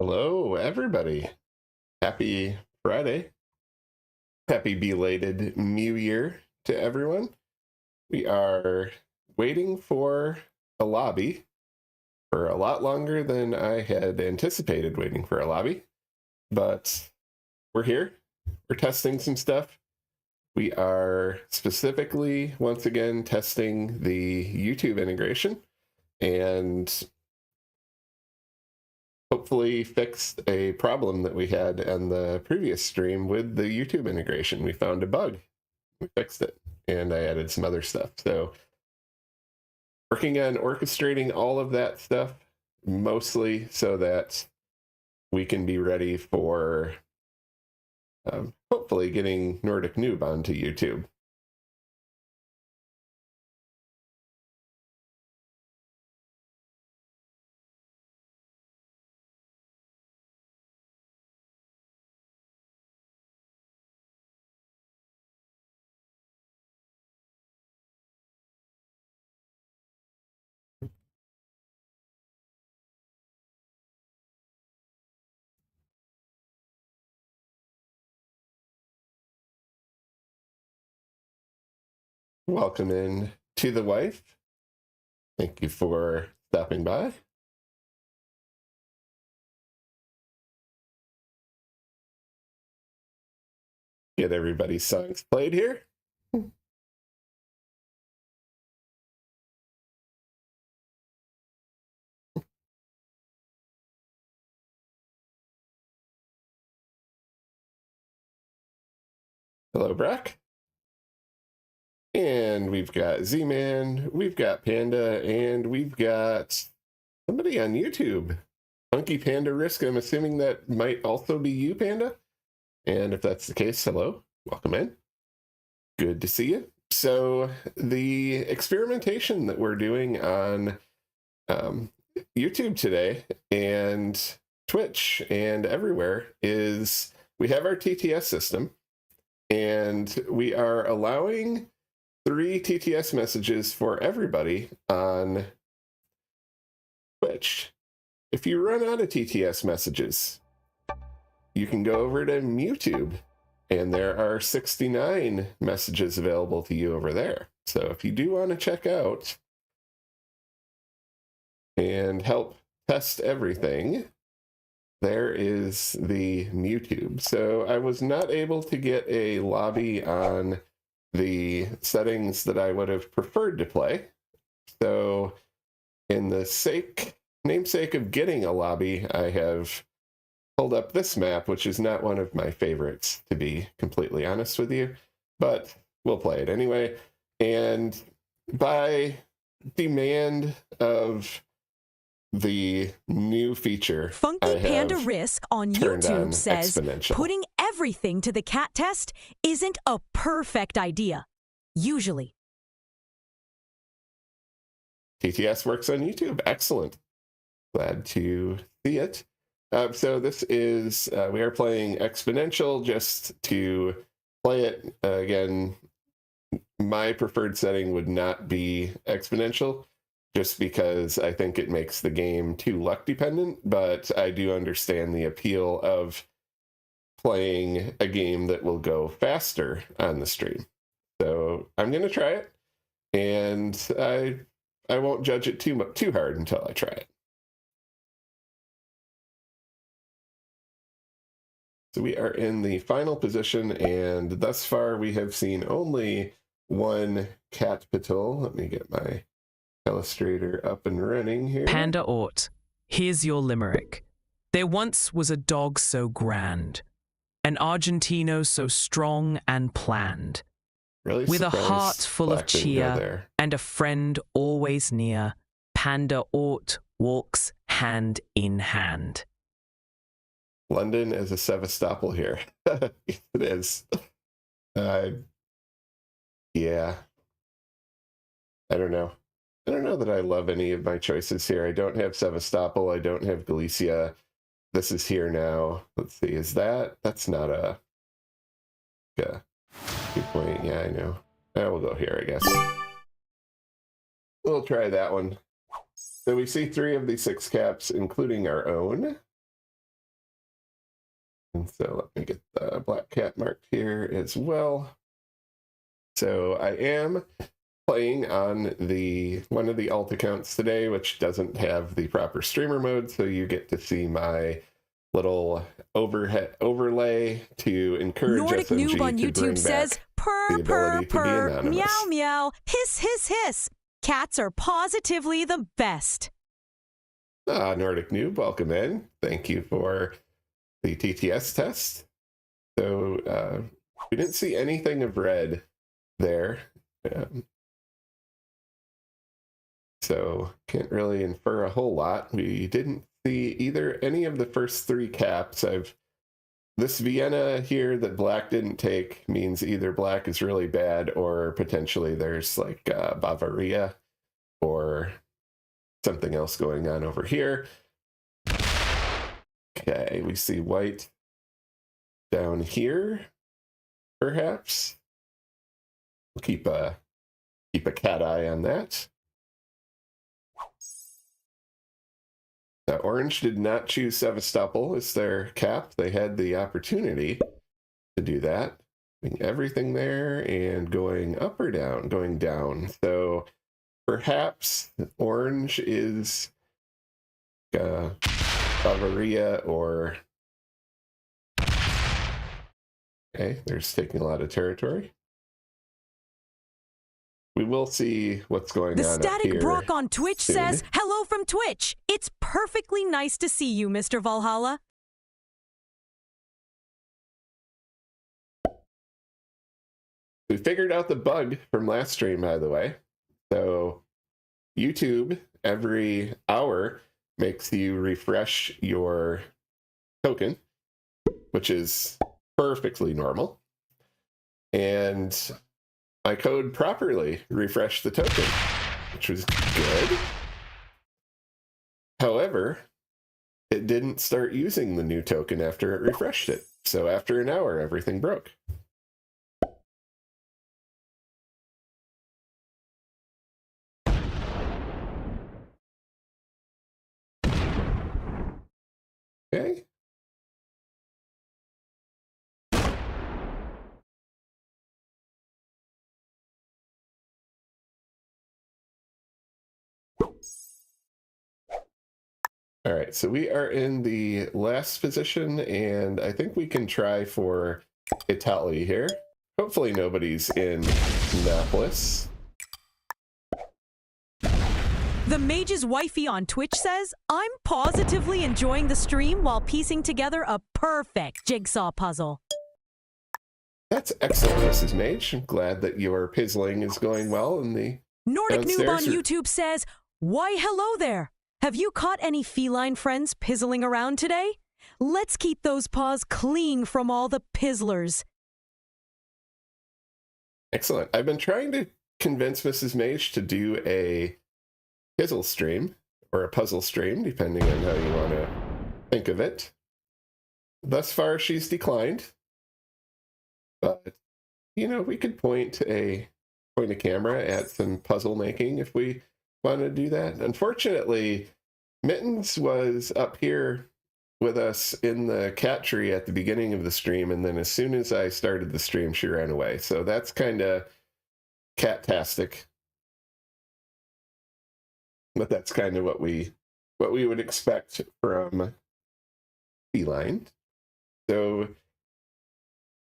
Hello, everybody. Happy Friday. Happy belated New Year to everyone. We are waiting for a lobby for a lot longer than I had anticipated waiting for a lobby, but we're here. We're testing some stuff. We are specifically, once again, testing the YouTube integration and hopefully fixed a problem that we had on the previous stream with the YouTube integration. We found a bug. We fixed it, and I added some other stuff. So working on orchestrating all of that stuff, mostly so that we can be ready for hopefully getting Nordic Noob onto YouTube. Welcome in to the wife. Thank you for stopping by. Get everybody's songs played here. Hello, Breck. And we've got Z-Man, we've got Panda, and we've got somebody on YouTube. Funky Panda Risk, I'm assuming that might also be you, Panda. And if that's the case, hello, welcome in. Good to see you. So the experimentation that we're doing on YouTube today and Twitch and everywhere is we have our TTS system, and we are allowing 3 TTS messages for everybody on Twitch. If you run out of TTS messages, you can go over to YouTube, and there are 69 messages available to you over there. So if you do want to check out and help test everything, there is the YouTube. So I was not able to get a lobby on the settings that I would have preferred to play. So in the namesake of getting a lobby, I have pulled up this map, which is not one of my favorites, to be completely honest with you, but we'll play it anyway. And by demand of the new feature, Funky Panda Risk on YouTube says exponential. Putting everything to the cat test isn't a perfect idea, usually. TTS works on YouTube. Excellent. Glad to see it. So this is, we are playing exponential just to play it. Again, my preferred setting would not be exponential, just because I think it makes the game too luck dependent, but I do understand the appeal of playing a game that will go faster on the stream. So I'm going to try it, and I won't judge it too hard until I try it. So we are in the final position, and thus far we have seen only one cat patrol. Let me get my illustrator up and running here. Panda Ort, here's your limerick. There once was a dog so grand, an Argentino so strong and planned, really with a heart full of cheer and a friend always near. Panda Ort walks hand in hand. London is a Sevastopol here. It is. Yeah. I don't know. I don't know that I love any of my choices here. I don't have Sevastopol. I don't have Galicia. This is here now. Let's see. Is that's not a 2 point. Yeah, I know. We'll go here, I guess. We'll try that one. So we see 3 of the 6 caps, including our own. So let me get the black cat marked here as well. So I am playing on one of the alt accounts today, which doesn't have the proper streamer mode, so you get to see my little overlay to encourage Nordic SMG Noob on to bring YouTube says, back purr, the purr, ability to be purr, anonymous. meow, meow, hiss, hiss, hiss. Cats are positively the best. Nordic Noob, welcome in. Thank you for the TTS test. So we didn't see anything of red there. So can't really infer a whole lot. We didn't see either any of the first three caps. This Vienna here that black didn't take means either black is really bad or potentially there's like Bavaria or something else going on over here. Okay, we see white down here, perhaps. We'll keep a cat eye on that. Now, orange did not choose Sevastopol as their cap. They had the opportunity to do that. Doing everything there and going up or down? Going down. So perhaps orange is Bavaria or... Okay, they're just taking a lot of territory. We will see what's going The on up Static here Brock on Twitch soon. says, hello from Twitch. It's perfectly nice to see you, Mr. Valhalla. We figured out the bug from last stream, by the way. So YouTube, every hour, makes you refresh your token, which is perfectly normal. And my code properly refreshed the token, which was good. However, it didn't start using the new token after it refreshed it. So after an hour, everything broke. Okay. All right, so we are in the last position, and I think we can try for Italy here. Hopefully nobody's in Naples. The Mage's Wifey on Twitch says, I'm positively enjoying the stream while piecing together a perfect jigsaw puzzle. That's excellent, Mrs. Mage. I'm glad that your puzzling is going well in the Nordic Noob on downstairs. YouTube says, why hello there. Have you caught any feline friends pizzling around today? Let's keep those paws clean from all the pizzlers. Excellent. I've been trying to convince Mrs. Mage to do a puzzle stream, or a puzzle stream, depending on how you want to think of it. Thus far, she's declined. But, you know, we could point a camera at some puzzle making if we want to do that. Unfortunately, Mittens was up here with us in the cat tree at the beginning of the stream, and then as soon as I started the stream, she ran away. So that's kind of cat-tastic. But that's kind of what we would expect from feline. So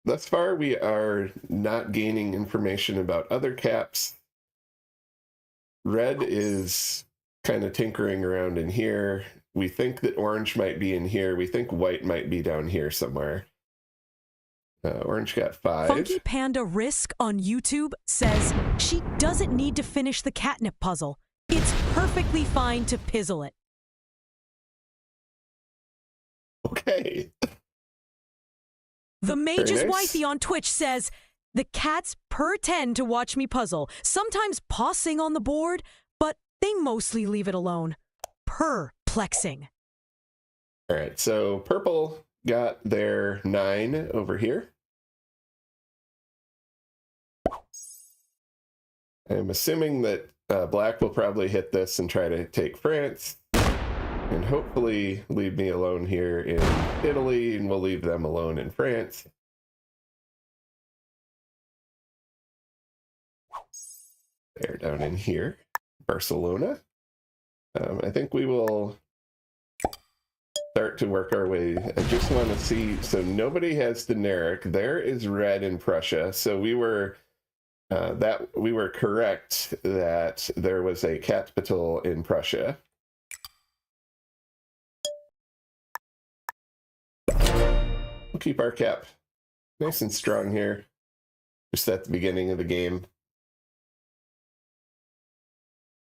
thus far, we are not gaining information about other caps. Red is kind of tinkering around in here. We think that orange might be in here. We think white might be down here somewhere. Orange got 5. Funky Panda Risk on YouTube says she doesn't need to finish the catnip puzzle. It's perfectly fine to pizzle it. Okay. The Mage's nice. Wifey on Twitch says, the cats pretend to watch me puzzle, sometimes pausing on the board, but they mostly leave it alone. Perplexing. All right, so purple got their 9 over here. I'm assuming that black will probably hit this and try to take France. and hopefully leave me alone here in Italy, and we'll leave them alone in France. They're down in here, Barcelona. I think we will start to work our way. I just want to see, so nobody has Dinaric. There is red in Prussia. So we were correct that there was a capital in Prussia. We'll keep our cap nice and strong here, just at the beginning of the game.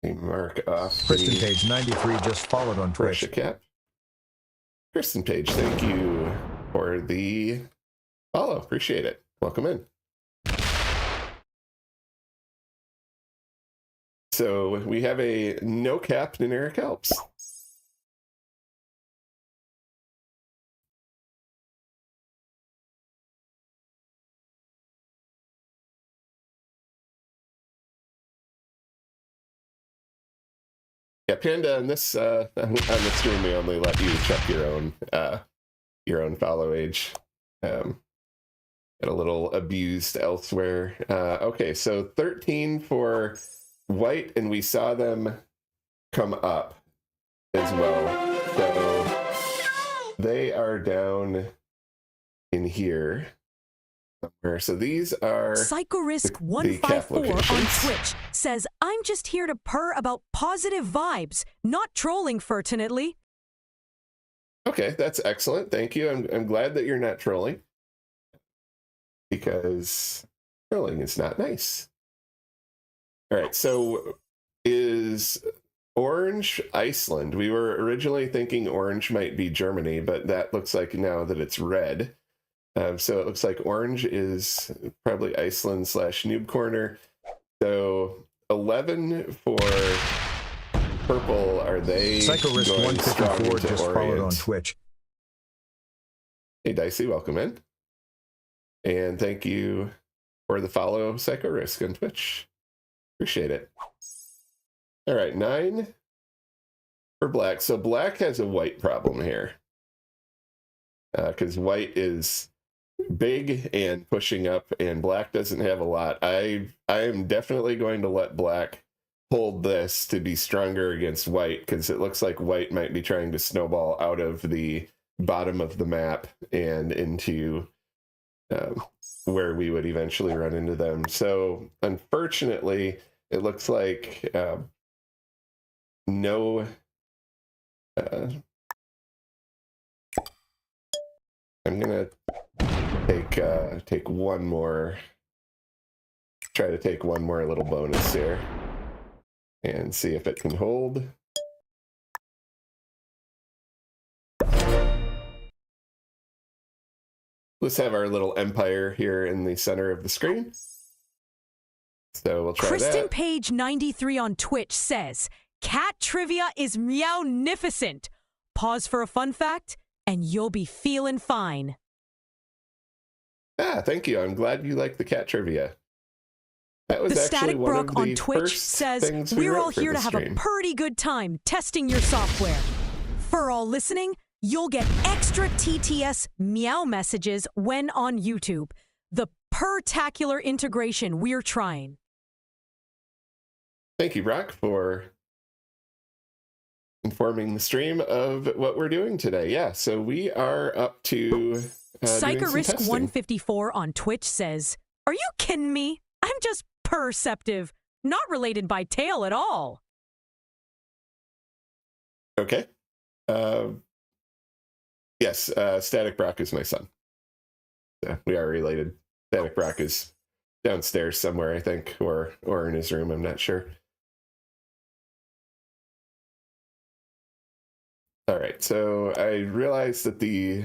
We mark off Kristen Page 93 just followed on Twitch. Prussia cap. Kristen Page, thank you for the follow. Appreciate it. Welcome in. So we have a no cap Dinaric Alps. Yeah, Panda, on this on the stream, we only let you check your own follow age. Get a little abused elsewhere. Okay, so 13 for white, and we saw them come up as well. So they are down in here somewhere. So these are PsychoRisk154 on Twitch says, I'm just here to purr about positive vibes, not trolling, fortunately. Okay, that's excellent. Thank you. I'm glad that you're not trolling, because trolling is not nice. All right, so is orange Iceland? We were originally thinking orange might be Germany, but that looks like now that it's red. So it looks like orange is probably Iceland / Noob Corner. So 11 for purple. Are they PsychoRisk going strong 154 into just followed Orient? on Twitch. Hey, Dicey, welcome in. And thank you for the follow, PsychoRisk on Twitch. Appreciate it. All right, 9 for black. So black has a white problem here, because white is big and pushing up, and black doesn't have a lot. I am definitely going to let black hold this to be stronger against white, because it looks like white might be trying to snowball out of the bottom of the map and into where we would eventually run into them. So unfortunately, it looks like no I'm gonna take one more, try to take one more little bonus here and see if it can hold. Let's have our little empire here in the center of the screen. So we'll try Kristen that. Page 93 on Twitch says, cat trivia is meow-nificent. Pause for a fun fact, and you'll be feeling fine. Ah, thank you. I'm glad you like the cat trivia. That was The actually Static one Brook of the on Twitch first says, things we're all wrote for here the to have a stream. pretty good time testing your software. For all listening, you'll get extra TTS meow messages when on YouTube. The purtacular integration we're trying. Thank you, Brock, for informing the stream of what we're doing today. Yeah, so we are up to PsychoRisk154 on Twitch says, are you kidding me? I'm just perceptive, not related by tail at all. Okay. Yes, Static Brock is my son. Yeah, we are related. Static Brock is downstairs somewhere, I think, or in his room. I'm not sure. All right, so I realized that the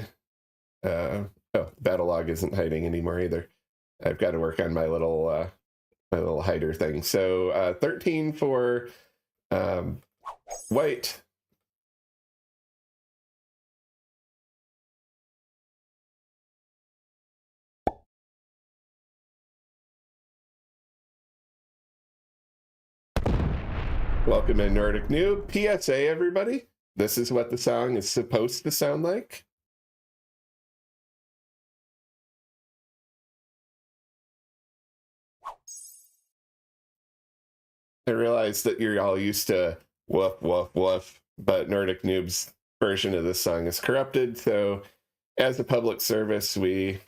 battle log isn't hiding anymore either. I've got to work on my little hider thing. So 13 for white. Welcome in, Nordic Noob. PSA, everybody. this is what the song is supposed to sound like. I realize that you're all used to woof, woof, woof, but Nordic Noob's version of this song is corrupted. So as a public service, we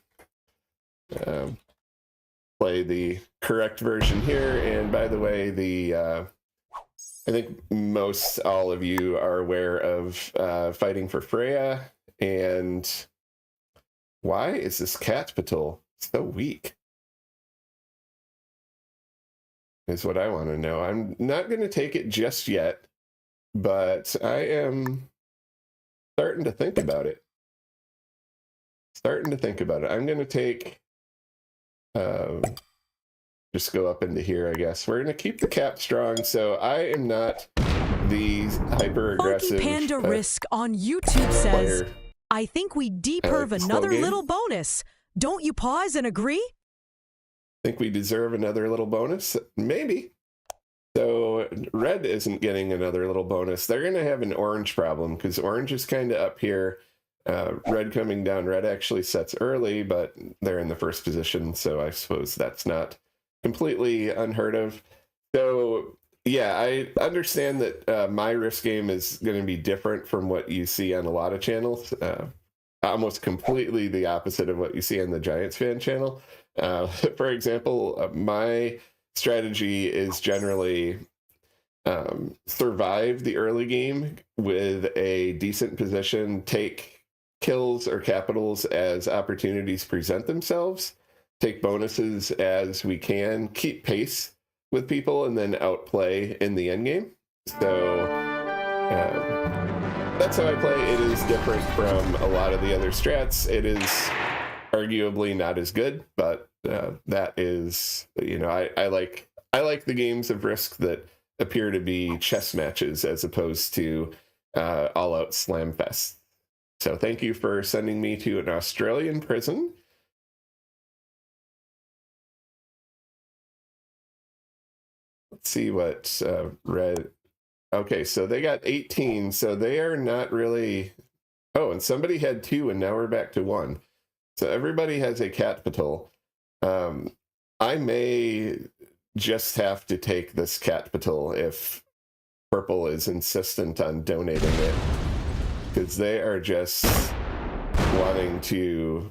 play the correct version here. And by the way, I think most all of you are aware of Fighting for Freya. And why is this cat patrol so weak? Is what I want to know. I'm not going to take it just yet, but I am starting to think about it. I'm going to take, just go up into here, I guess. We're going to keep the cap strong, so I am not the hyper-aggressive Funky Panda Risk on YouTube says, player. I think we deperv another game. little bonus. Don't you pause and agree? Think we deserve another little bonus? Maybe. So red isn't getting another little bonus. They're going to have an orange problem because orange is kind of up here. Red coming down. Red actually sets early, but they're in the first position, so I suppose that's not completely unheard of. So yeah, I understand that my risk game is going to be different from what you see on a lot of channels. Almost completely the opposite of what you see on the Giants fan channel. For example, my strategy is generally survive the early game with a decent position, take kills or capitals as opportunities present themselves, take bonuses as we can, keep pace with people, and then outplay in the end game. So that's how I play. It is different from a lot of the other strats. It is arguably not as good, but that is, you know, I like the games of Risk that appear to be chess matches as opposed to all-out slam fest. So thank you for sending me to an Australian prison. Let's see what red. Okay, so they got 18, so they are not really. Oh, and somebody had 2, and now we're back to 1. So everybody has a cat patrol. I may just have to take this cat patrol if purple is insistent on donating it, because they are just wanting to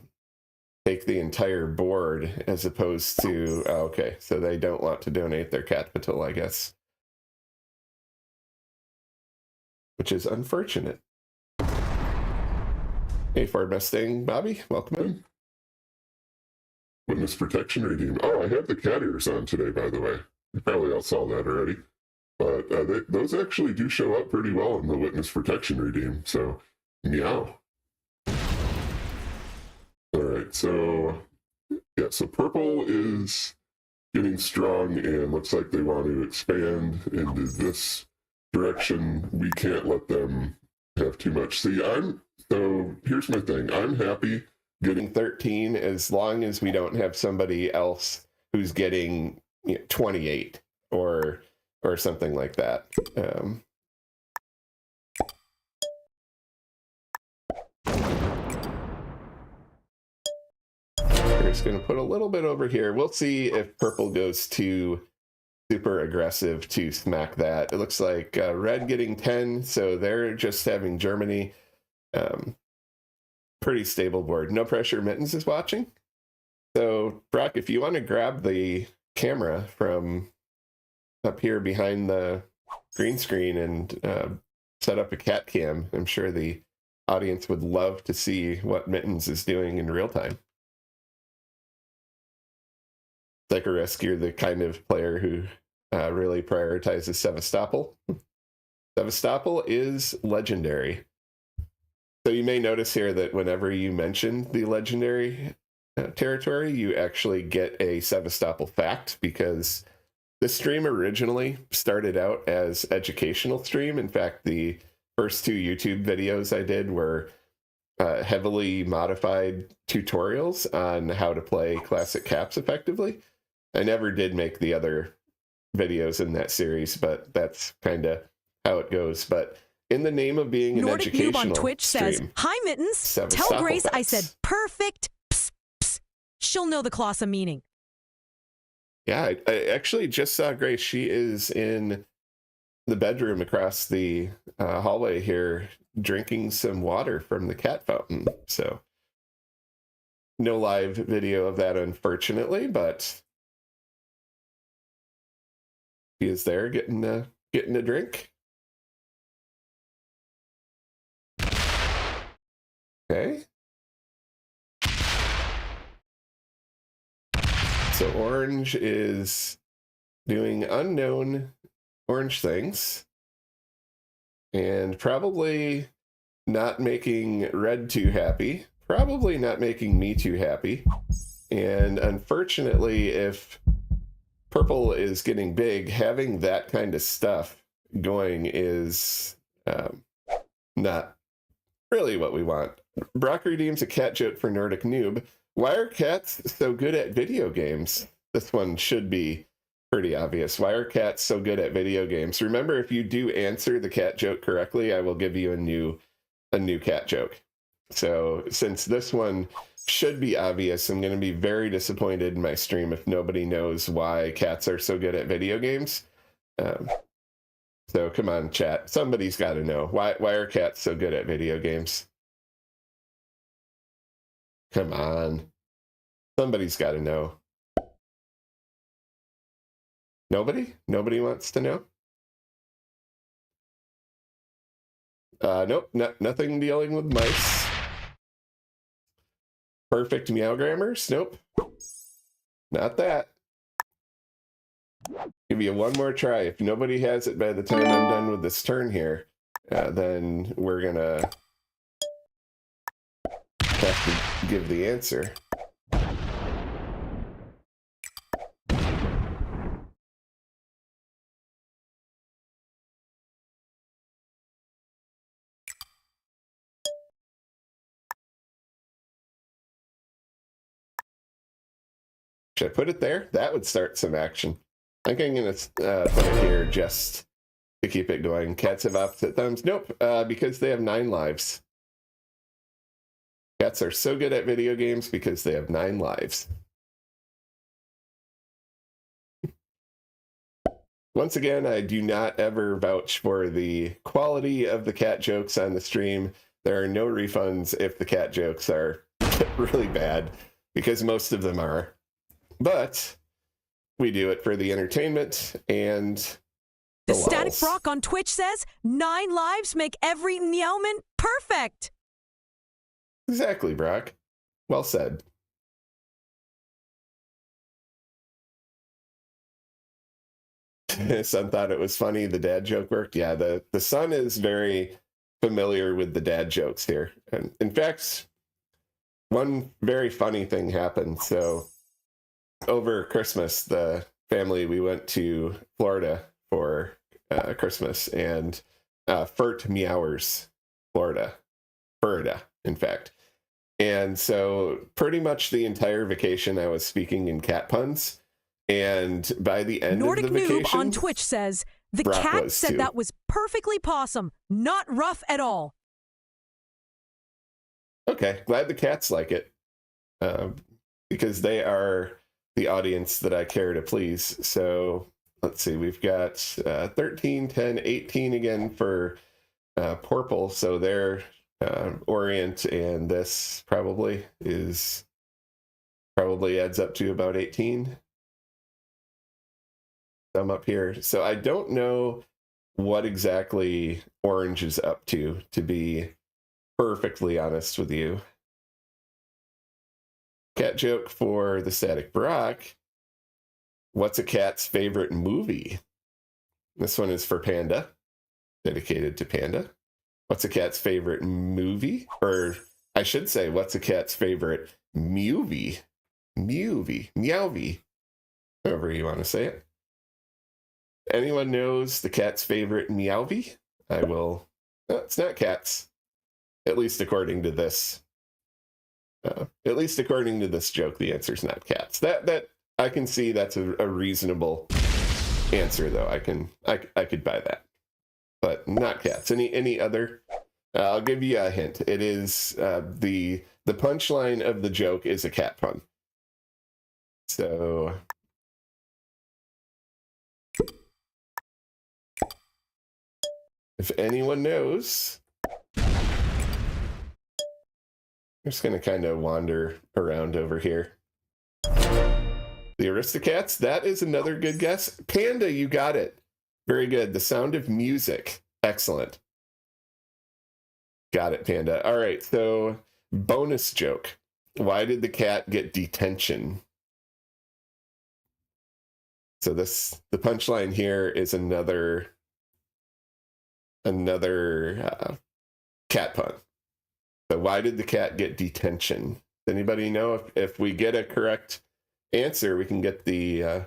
take the entire board as opposed to, oh, okay, so they don't want to donate their cat patrol, I guess, which is unfortunate. Hey, Ford Mustang Bobby, welcome in. Witness protection redeem. Oh, I have the cat ears on today, by the way. You probably all saw that already. But those actually do show up pretty well in the witness protection redeem. So, meow. All right, so yeah, so purple is getting strong and looks like they want to expand into this direction. We can't let them have too much. See, so here's my thing. I'm happy getting 13 as long as we don't have somebody else who's getting 28 or something like that. We're just going to put a little bit over here. We'll see if purple goes too super aggressive to smack that. It looks like red getting 10, so they're just having Germany. Pretty stable board. No pressure. Mittens is watching. So Brock, if you want to grab the camera from up here behind the green screen and set up a cat cam, I'm sure the audience would love to see what Mittens is doing in real time. Like a risk, you're the kind of player who really prioritizes Sevastopol. Sevastopol is legendary. So you may notice here that whenever you mention the legendary territory, you actually get a Sevastopol fact, because this stream originally started out as educational stream. In fact, the first 2 YouTube videos I did were heavily modified tutorials on how to play classic caps effectively. I never did make the other videos in that series, but that's kind of how it goes. But in the name of being an Nordic educational Noob on Twitch says, stream, "Hi Mittens, Seven tell Grace I Stopplebags. said perfect. Psst, psst. She'll know the Clausa meaning." Yeah, I actually just saw Grace. She is in the bedroom across the hallway here, drinking some water from the cat fountain. So no live video of that, unfortunately, but he is there getting a drink. Okay. So Orange is doing unknown orange things and probably not making Red too happy, probably not making me too happy. And unfortunately, if Purple is getting big, having that kind of stuff going is not really what we want. Brock redeems a cat joke for Nordic Noob. Why are cats so good at video games? This one should be pretty obvious. Why are cats so good at video games? Remember, if you do answer the cat joke correctly, I will give you a new cat joke. So since this one should be obvious, I'm going to be very disappointed in my stream if nobody knows why cats are so good at video games. So come on, chat. Somebody's got to know. Why are cats so good at video games? Come on. Somebody's got to know. Nobody? Nobody wants to know? Nope, nothing dealing with mice. Perfect meow grammars? Nope. Not that. Give you one more try. If nobody has it by the time I'm done with this turn here, then we're gonna have to give the answer. Should I put it there? That would start some action. I think I'm going to put it here just to keep it going. Cats have opposite thumbs. Nope, because they have 9 lives. Cats are so good at video games because they have 9 lives. Once again, I do not ever vouch for the quality of the cat jokes on the stream. There are no refunds if the cat jokes are really bad, because most of them are. But we do it for the entertainment and The the Static lulz. Brock on Twitch says, 9 lives make every meowman perfect. Exactly, Brock. Well said. Son thought it was funny. The dad joke worked. Yeah, the son is very familiar with the dad jokes here. And in fact, one very funny thing happened. So over Christmas, the family, we went to Florida for Christmas, and Furt Meowers, Florida, in fact. And so pretty much the entire vacation I was speaking in cat puns, and by the end Nordic of the Noob vacation, on Twitch says, the Brock cat was said too. that was perfectly possum, not rough at all. Okay, glad the cats like it, because they are the audience that I care to please. So let's see, we've got 13, 10, 18 again for Purple. So they're Orient, and this probably adds up to about 18. I'm up here. So I don't know what exactly Orange is up to be perfectly honest with you. Cat joke for the Static Brock. What's a cat's favorite movie? This one is for Panda, dedicated to Panda. What's a cat's favorite movie? Or I should say, what's a cat's favorite mewvie? Meowvie, however you want to say it. Anyone knows the cat's favorite meowvie? I will. No, it's not cats. At least according to this. At least according to this joke, the answer is not cats. That I can see that's a reasonable answer, though. I could buy that. but not cats. Any other? I'll give you a hint. It is the punchline of the joke is a cat pun. So if anyone knows, I'm just going to kind of wander around over here. The Aristocats, that is another good guess. Panda, you got it. Very good. The Sound of Music. Excellent. Got it, Panda. All right, so bonus joke. Why did the cat get detention? So the punchline here is another cat pun. So why did the cat get detention? Does anybody know? If we get a correct answer, we can get the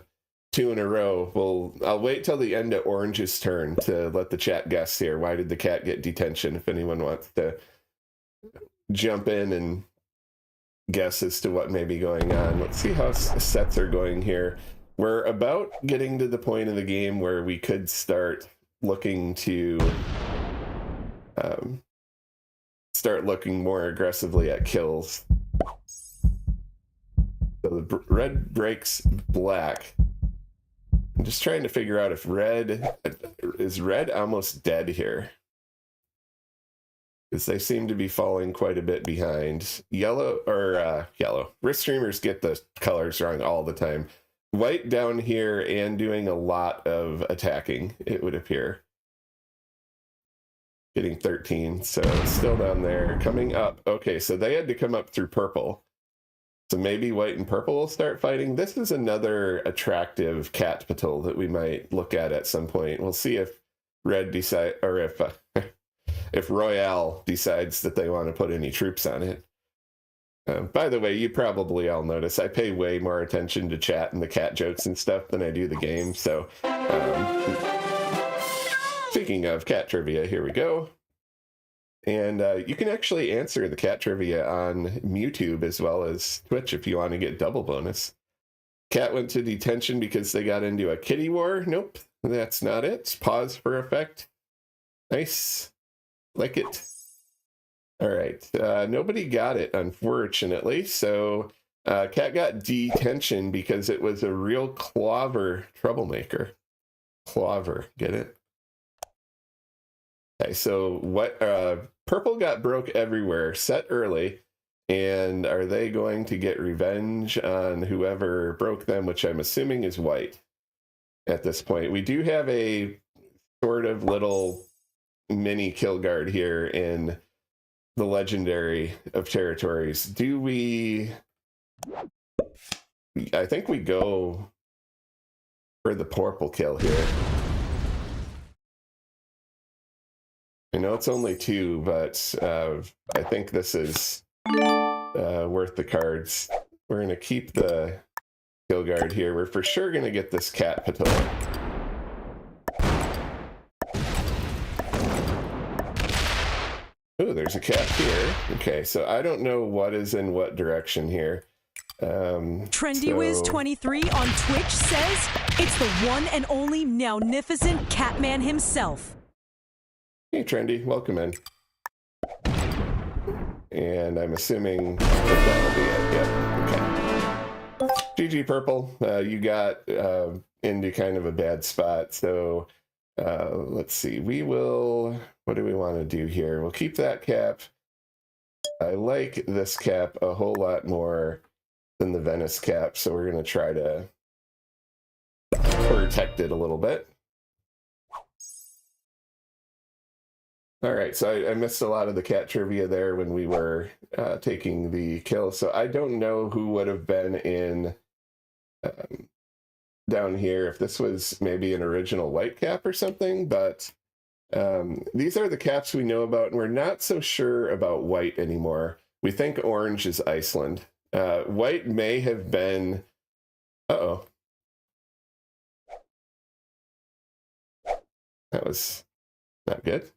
2 in a row. I'll wait till the end of Orange's turn to let the chat guess here. Why did the cat get detention? If anyone wants to jump in and guess as to what may be going on. Let's see how sets are going here. We're about getting to the point of the game where we could start looking to start looking more aggressively at kills. So the red breaks black. I'm just trying to figure out if red is almost dead here, because they seem to be falling quite a bit behind. Yellow. Risk streamers get the colors wrong all the time. White down here and doing a lot of attacking, it would appear. Getting 13, so it's still down there. Coming up. Okay, so they had to come up through purple. So maybe white and purple will start fighting. This is another attractive cat patrol that we might look at some point. We'll see if red decide, or if Royale decides that they want to put any troops on it. By the way, you probably all notice I pay way more attention to chat and the cat jokes and stuff than I do the game. So speaking of cat trivia, here we go. And you can actually answer the cat trivia on YouTube as well as Twitch if you want to get double bonus. Cat went to detention because they got into a kitty war. Nope, that's not it. Pause for effect. Nice. Like it. All right. Nobody got it, unfortunately. So Cat got detention because it was a real clover troublemaker. Clover, get it? Okay, so what purple got broke everywhere, set early, and are they going to get revenge on whoever broke them, which I'm assuming is white at this point. We do have a sort of little mini kill guard here in the legendary of territories. Do we... I think we go for the purple kill here. I know it's only 2, but I think this is worth the cards. We're going to keep the kill guard here. We're for sure going to get this cat patrol. Oh, there's a cat here. Okay, so I don't know what is in what direction here. TrendyWiz23 on Twitch says it's the one and only now-nificent Catman himself. Hey, Trendy, welcome in. And I'm assuming that'll be it. Yep, okay. GG Purple, you got into kind of a bad spot. So let's see. What do we want to do here? We'll keep that cap. I like this cap a whole lot more than the Venice cap. So we're going to try to protect it a little bit. All right, so I missed a lot of the cat trivia there when we were taking the kill. So I don't know who would have been in down here if this was maybe an original white cap or something, but these are the caps we know about, and we're not so sure about white anymore. We think orange is Iceland. White may have been... Uh-oh. That was not good.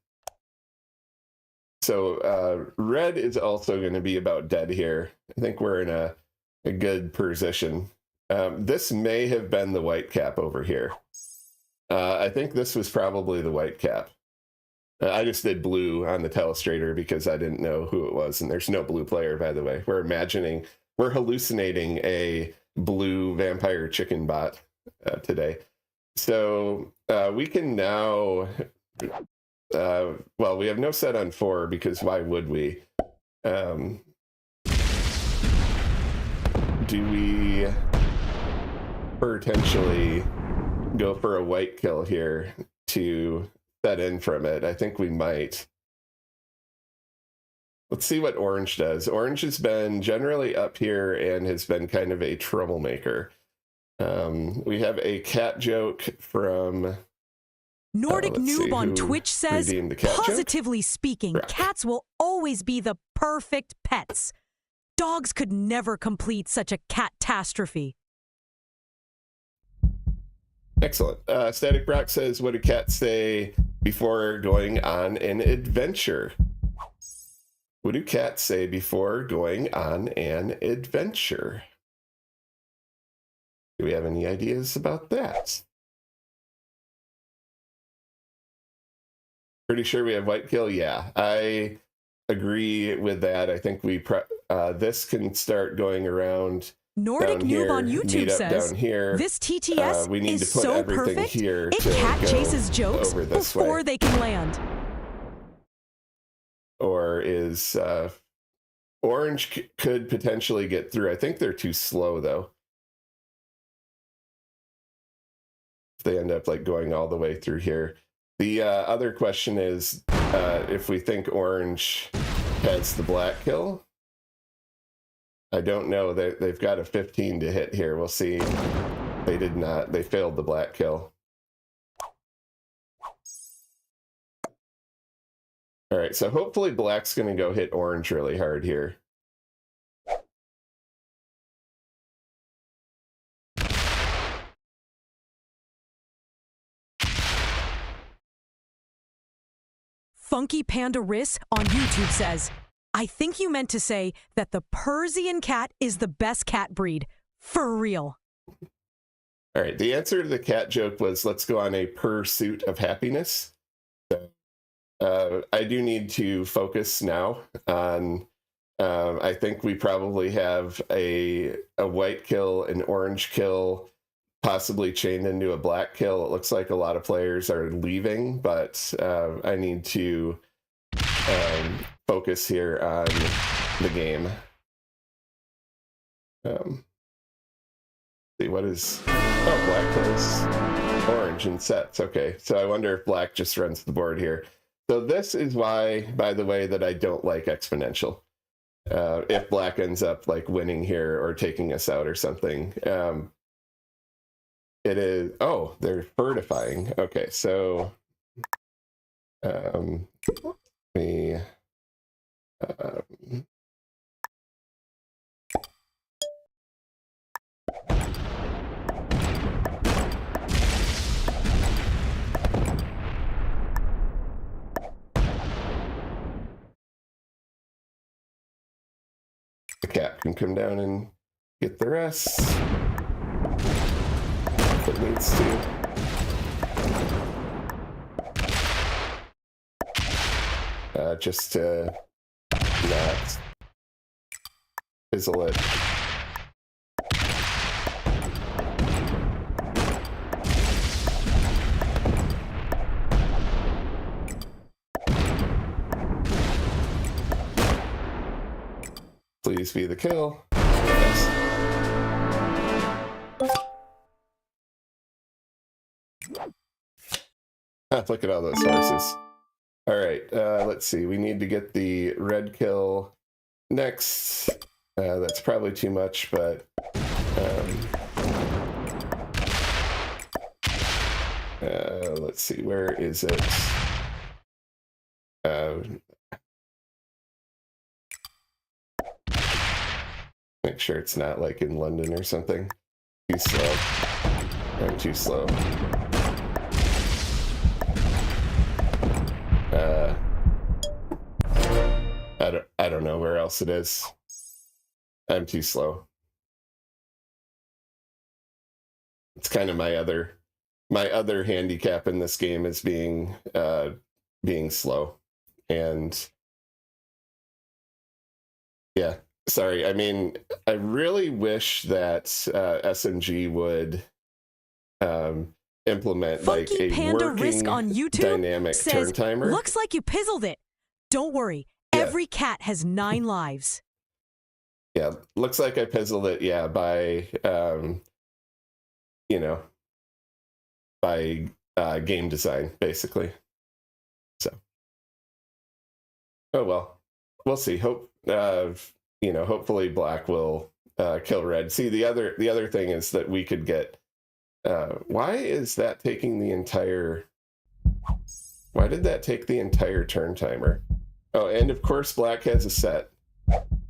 So red is also going to be about dead here. I think we're in a good position. This may have been the white cap over here. I think this was probably the white cap. I just did blue on the telestrator because I didn't know who it was, and there's no blue player, by the way. We're hallucinating a blue vampire chicken bot today. So we can now, well, we have no set on 4 because why would we? Do we potentially go for a white kill here to set in from it? I think we might. Let's see what orange does. Orange has been generally up here and has been kind of a troublemaker. We have a cat joke from Nordic Noob on Twitch says, positively speaking, Correct. cats will always be the perfect pets. Dogs could never complete such a catastrophe. Excellent. Static Brock says, what do cats say before going on an adventure? What do cats say before going on an adventure? Do we have any ideas about that? Pretty sure we have white kill. Yeah, I agree with that. I think this can start going around. Nordic Noob on YouTube says, down here. This TTS we need is to put so everything perfect, here it to cat go chases jokes over this before way. they can land. Or is orange could potentially get through. I think they're too slow though. If they end up like going all the way through here. The other question is if we think orange has the black kill. I don't know. They've got a 15 to hit here. We'll see. They did not. They failed the black kill. All right, so hopefully black's going to go hit orange really hard here. Funky Panda Riss on YouTube says, I think you meant to say that the Persian cat is the best cat breed. For real. All right, the answer to the cat joke was let's go on a pursuit of happiness. So, I do need to focus now on, I think we probably have a white kill, an orange kill, possibly chained into a black kill. It looks like a lot of players are leaving, but I need to focus here on the game. See what is, oh, black kills orange in sets. Okay, so I wonder if black just runs the board here. So this is why, by the way, that I don't like exponential. If black ends up like winning here or taking us out or something. It is, oh, they're fortifying. Okay, so we the cat can come down and get the rest. If it needs to. Just to not fizzle it. Please be the kill. Yes. Look at all those horses. All right, let's see. We need to get the red kill next. That's probably too much, but let's see. Where is it? Make sure it's not like in London or something. Too slow. I'm too slow. I don't know where else it is. I'm too slow. It's kind of my other handicap in this game is being being slow. And yeah, sorry. I mean, I really wish that SMG would implement like Funky a Panda Risk working on YouTube dynamic says, turn timer. looks like you pizzled it. Don't worry, Yeah. every cat has 9 lives. Yeah, looks like I pizzled it. Yeah, by you know, by game design, basically. So, oh well, we'll see. Hope hopefully black will kill red. See, the other thing is that we could get. Why is that taking the entire? Why did that take the entire turn timer? Oh, and of course black has a set,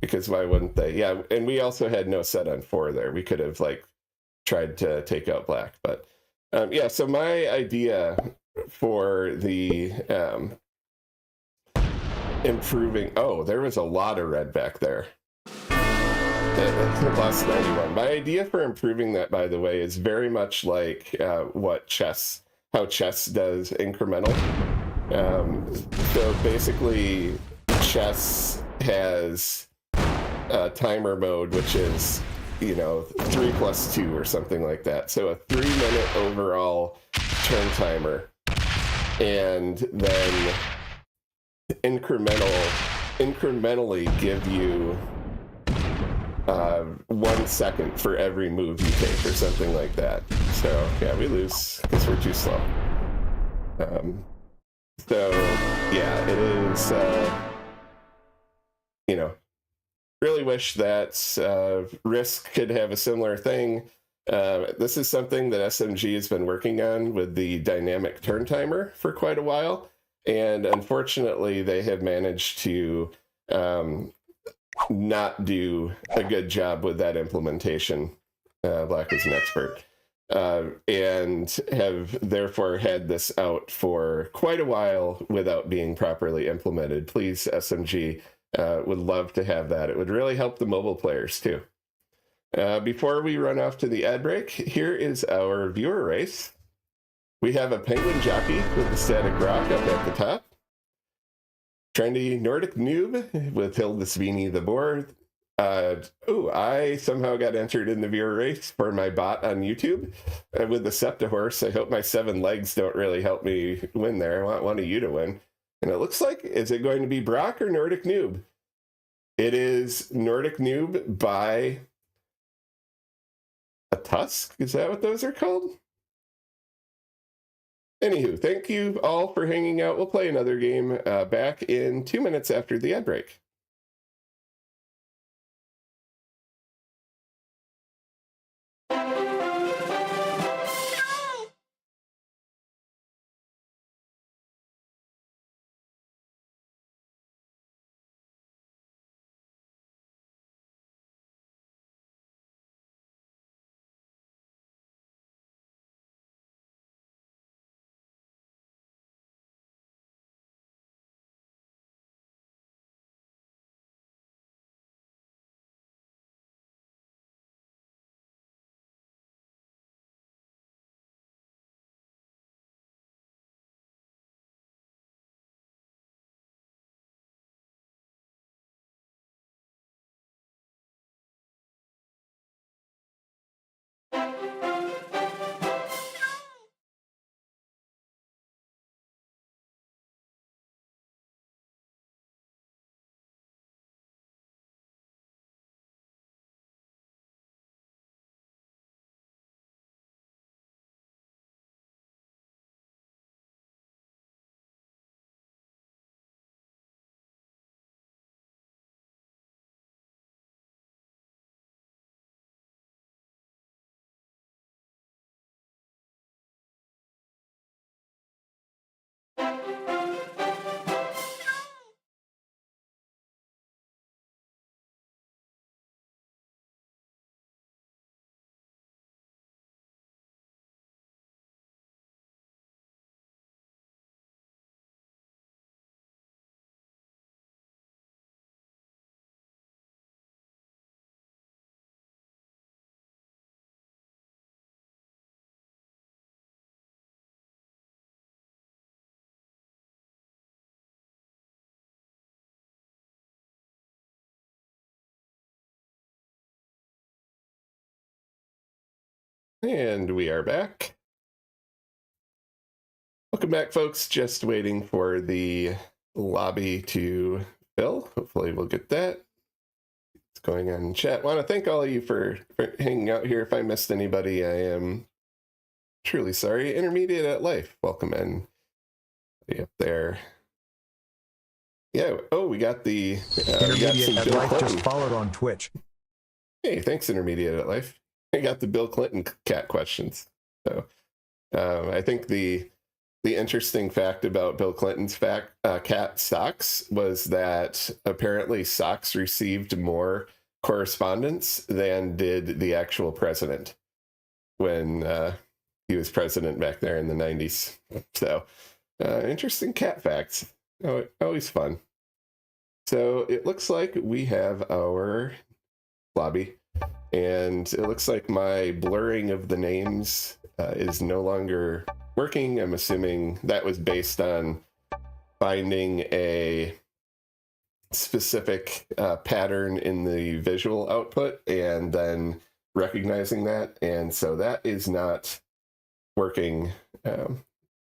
because why wouldn't they? Yeah, and we also had no set on 4 there. We could have like tried to take out black, but yeah. So my idea for the improving. Oh, there was a lot of red back there. Plus 91. My idea for improving that, by the way, is very much like how chess does incremental. So basically, chess has a timer mode, which is 3+2 or something like that. So a 3-minute overall turn timer, and then incrementally give you 1 second for every move you take or something like that. So yeah, we lose because we're too slow. So yeah, it is, really wish that Risk could have a similar thing. This is something that SMG has been working on with the dynamic turn timer for quite a while. And unfortunately, they have managed to not do a good job with that implementation. Black is an expert. And have therefore had this out for quite a while without being properly implemented. Please, SMG, would love to have that. It would really help the mobile players too. Before we run off to the ad break, here is our viewer race. We have a penguin jockey with the static rock up at the top. Trendy Nordic noob with Hilda Svini the board. I somehow got entered in the viewer race for my bot on YouTube with the Septa horse. I hope my 7 legs don't really help me win there. I want one of you to win. And it looks like, is it going to be Brock or Nordic Noob? It is Nordic Noob by a Tusk? Is that what those are called? Anywho, thank you all for hanging out. We'll play another game back in 2 minutes after the ad break. And we are back. Welcome back, folks. Just waiting for the lobby to fill. Hopefully we'll get that. It's going on in chat. Want to thank all of you for hanging out here. If I missed anybody, I am truly sorry. Intermediate at Life, welcome in. Up there. Yeah, oh, we got the... Intermediate at Life just followed on Twitch. Hey, thanks, Intermediate at Life. I got the Bill Clinton cat questions. So I think the interesting fact about Bill Clinton's cat socks was that apparently socks received more correspondence than did the actual president when he was president back there in the 90s. So interesting cat facts. Oh, always fun. So it looks like we have our lobby, and it looks like my blurring of the names is no longer working. I'm assuming that was based on finding a specific pattern in the visual output and then recognizing that. And so that is not working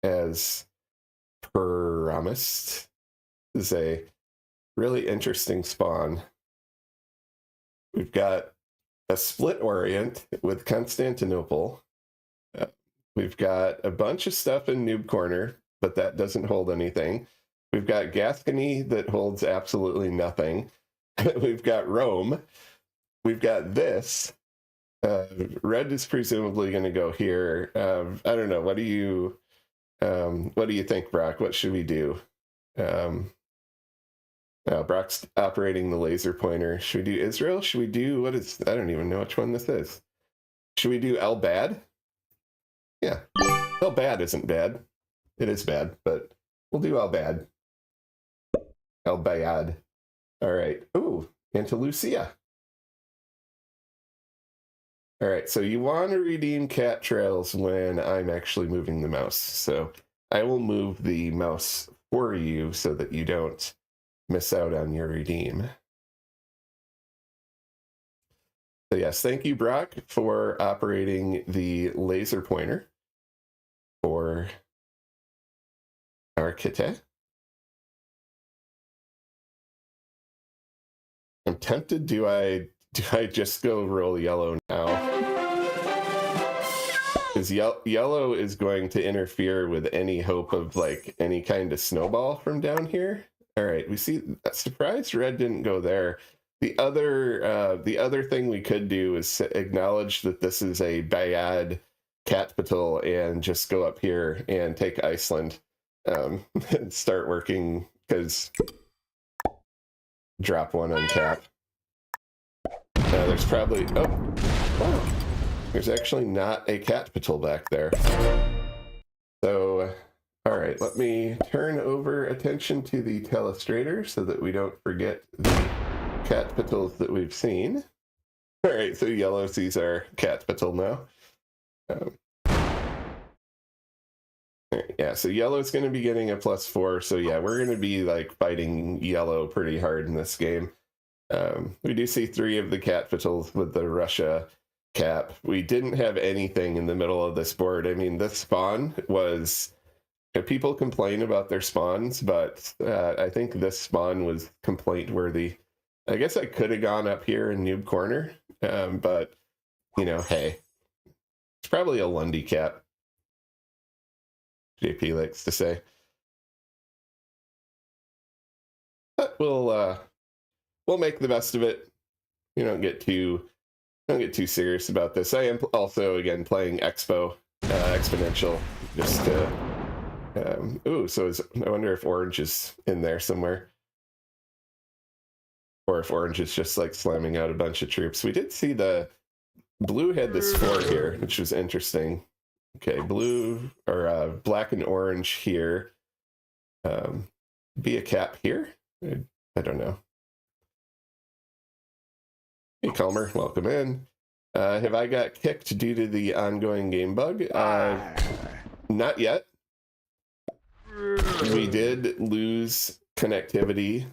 as promised. This is a really interesting spawn. We've got a split orient with Constantinople. We've got a bunch of stuff in Noob Corner, but that doesn't hold anything. We've got Gascony that holds absolutely nothing. We've got Rome. We've got this. Red is presumably going to go here. I don't know. What do you think, Brock? What should we do? Brock's operating the laser pointer. Should we do Israel? Should we do, I don't even know which one this is. Should we do El Bad? Yeah. El Bad isn't bad. It is bad, but we'll do El Bad. El Bayad. All right. Ooh, Andalusia. All right, so you want to redeem cat trails when I'm actually moving the mouse. So I will move the mouse for you so that you don't miss out on your redeem. So yes, thank you, Brock, for operating the laser pointer for our kite. I'm tempted. Do I just go roll yellow now? Because yellow is going to interfere with any hope of like any kind of snowball from down here. All right, we see. Surprised red didn't go there. The other thing we could do is acknowledge that this is a bad capital and just go up here and take Iceland and start working, because drop one on tap. There's probably there's actually not a capital back there. So all right, let me turn over attention to the telestrator so that we don't forget the capitals that we've seen. All right, so yellow sees our capital now. Yeah, so yellow's going to be getting a +4. So yeah, we're going to be like fighting yellow pretty hard in this game. We do see 3 of the capitals with the Russia cap. We didn't have anything in the middle of this board. I mean, this spawn was... People complain about their spawns, but I think this spawn was complaint worthy. I guess I could have gone up here in Noob Corner, but, you know, hey, it's probably a Lundy cap, JP likes to say. But we'll make the best of it. You don't get too serious about this. I am also, again, playing Exponential, just to... I wonder if orange is in there somewhere. Or if orange is just like slamming out a bunch of troops. We did see the blue had this 4 here, which was interesting. Okay, blue or black and orange here. Be a cap here? I don't know. Hey, Calmer, welcome in. Have I got kicked due to the ongoing game bug? Not yet. We did lose connectivity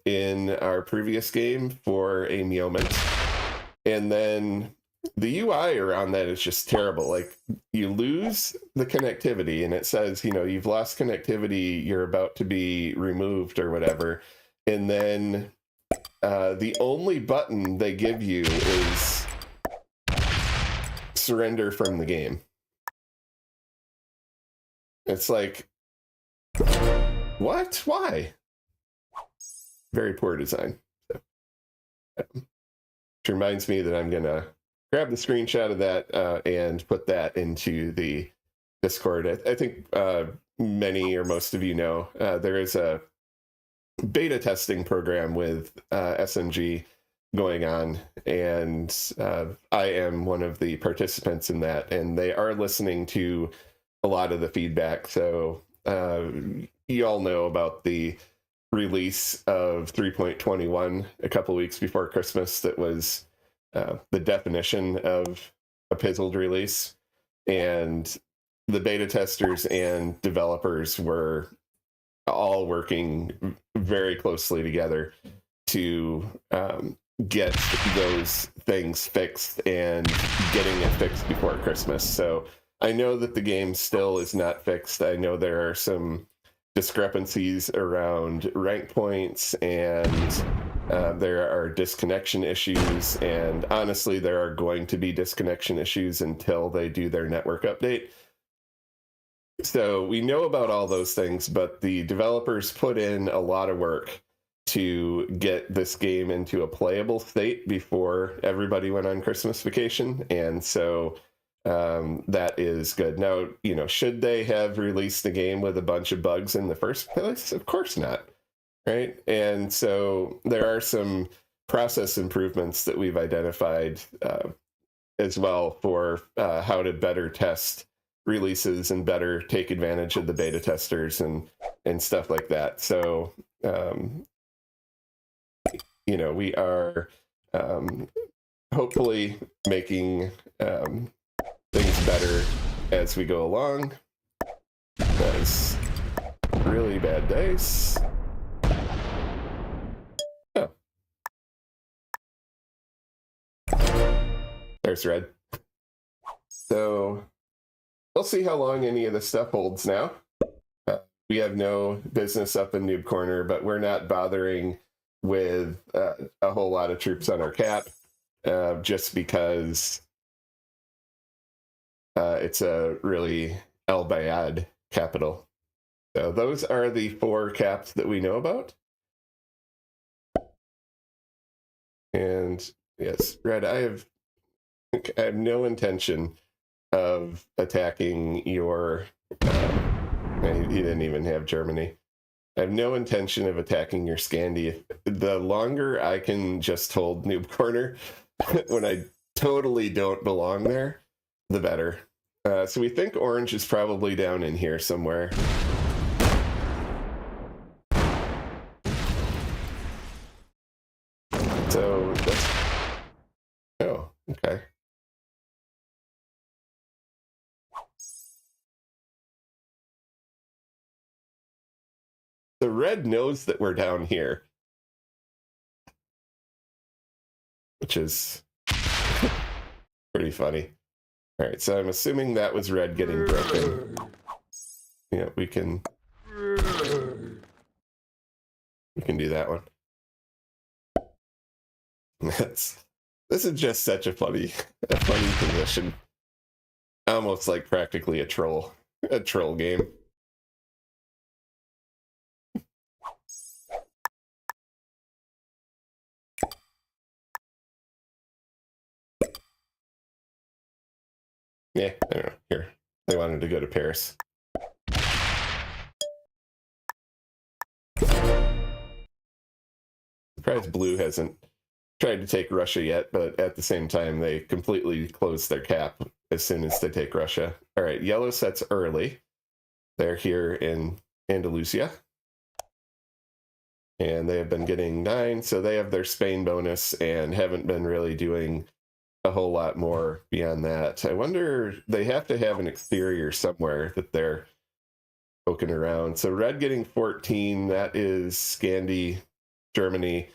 in our previous game for a moment, and then the UI around that is just terrible. Like, you lose the connectivity and it says, you know, you've lost connectivity, you're about to be removed or whatever. And then the only button they give you is surrender from the game. It's like, what? Why? Very poor design. So, which reminds me that I'm going to grab the screenshot of that and put that into the Discord. I think many or most of you know there is a beta testing program with SMG going on, and I am one of the participants in that, and they are listening to a lot of the feedback. So you all know about the release of 3.21 a couple weeks before Christmas. That was the definition of a pizzled release, and the beta testers and developers were all working very closely together to get those things fixed and getting it fixed before Christmas. So I know that the game still is not fixed. I know there are some discrepancies around rank points, and there are disconnection issues, and honestly there are going to be disconnection issues until they do their network update. So we know about all those things, but the developers put in a lot of work to get this game into a playable state before everybody went on Christmas vacation, and so that is good. Now, you know, should they have released the game with a bunch of bugs in the first place? Of course not, right? And so there are some process improvements that we've identified as well for how to better test releases and better take advantage of the beta testers and stuff like that. So you know, we are hopefully making things better as we go along. That's really bad days. Oh, there's red. So we'll see how long any of this stuff holds now. We have no business up in Noob Corner, but we're not bothering with a whole lot of troops on our cap just because it's a really El Bayad capital. So those are the 4 caps that we know about. And yes, Red, I have no intention of attacking your he didn't even have Germany. I have no intention of attacking your Scandi. The longer I can just hold Noob Corner when I totally don't belong there, the better. So we think orange is probably down in here somewhere. So that's... Oh, okay. The red knows that we're down here, which is pretty funny. All right, so I'm assuming that was red getting broken. Yeah, we can do that one. This is just such a funny position. Almost like practically a troll game. Yeah, I don't know. Here, they wanted to go to Paris. Surprised Blue hasn't tried to take Russia yet, but at the same time, they completely close their cap as soon as they take Russia. All right, yellow sets early. They're here in Andalusia. And they have been getting 9, so they have their Spain bonus and haven't been really doing a whole lot more beyond that. I wonder, they have to have an exterior somewhere that they're poking around. So red getting 14, that is Scandi, Germany.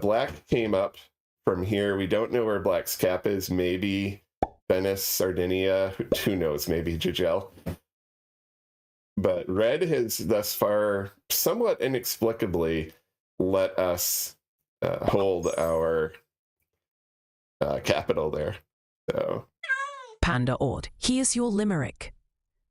Black came up from here. We don't know where Black's cap is. Maybe Venice, Sardinia. Who knows? Maybe Jagel. But red has thus far, somewhat inexplicably, let us hold our capital there. So, Panda Ort, here's your limerick.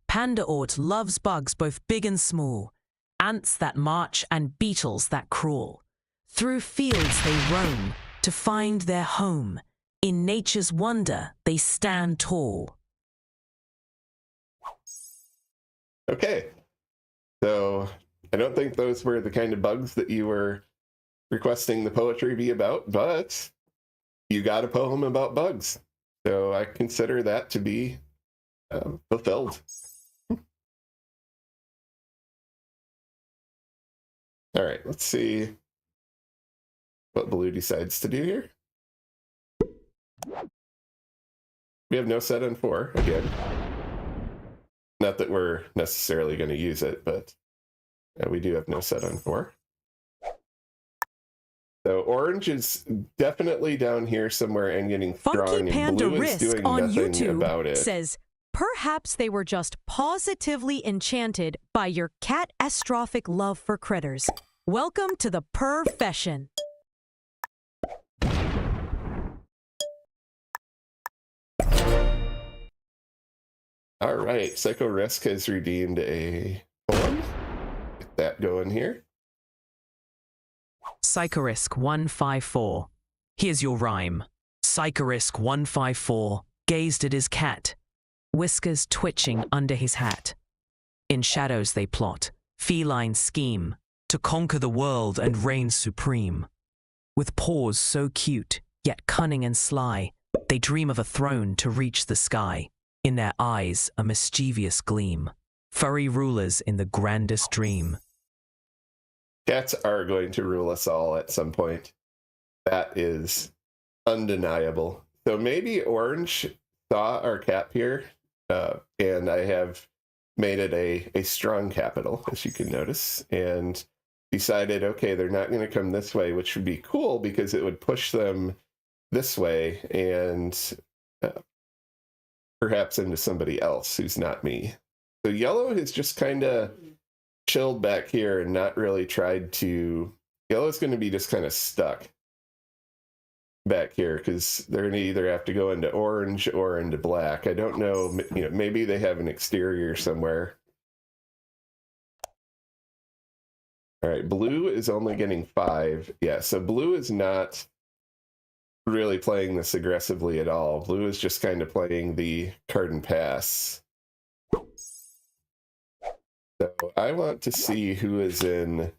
Panda Ort loves bugs both big and small, ants that march and beetles that crawl. Through fields they roam to find their home. In nature's wonder they stand tall. okay. So I don't think those were the kind of bugs that you were requesting the poetry be about, but you got a poem about bugs. So I consider that to be fulfilled. All right, let's see what Blue decides to do here. We have no set on 4 again. Not that we're necessarily going to use it, but we do have no set on 4. So orange is definitely down here somewhere and getting strong, Funky and Panda blue is Risk doing on nothing YouTube about it. says, perhaps they were just positively enchanted by your catastrophic love for critters. Welcome to the profession. All right, Psycho Risk has redeemed a poem. Get that going here. Psychorisk 154. Here's your rhyme. Psychorisk 154 gazed at his cat, whiskers twitching under his hat. In shadows they plot, feline scheme, to conquer the world and reign supreme. With paws so cute, yet cunning and sly, they dream of a throne to reach the sky. In their eyes a mischievous gleam, furry rulers in the grandest dream. Cats are going to rule us all at some point. That is undeniable. So maybe orange saw our cap here, and I have made it a strong capital, as you can notice, and decided, okay, they're not going to come this way, which would be cool because it would push them this way and perhaps into somebody else who's not me. So yellow has just kind of chilled back here and not really tried to... Yellow's going to be just kind of stuck back here because they're going to either have to go into orange or into black. I don't know, maybe they have an exterior somewhere. All right, blue is only getting 5. Yeah, so blue is not really playing this aggressively at all. Blue is just kind of playing the card and pass. So I want to see who is in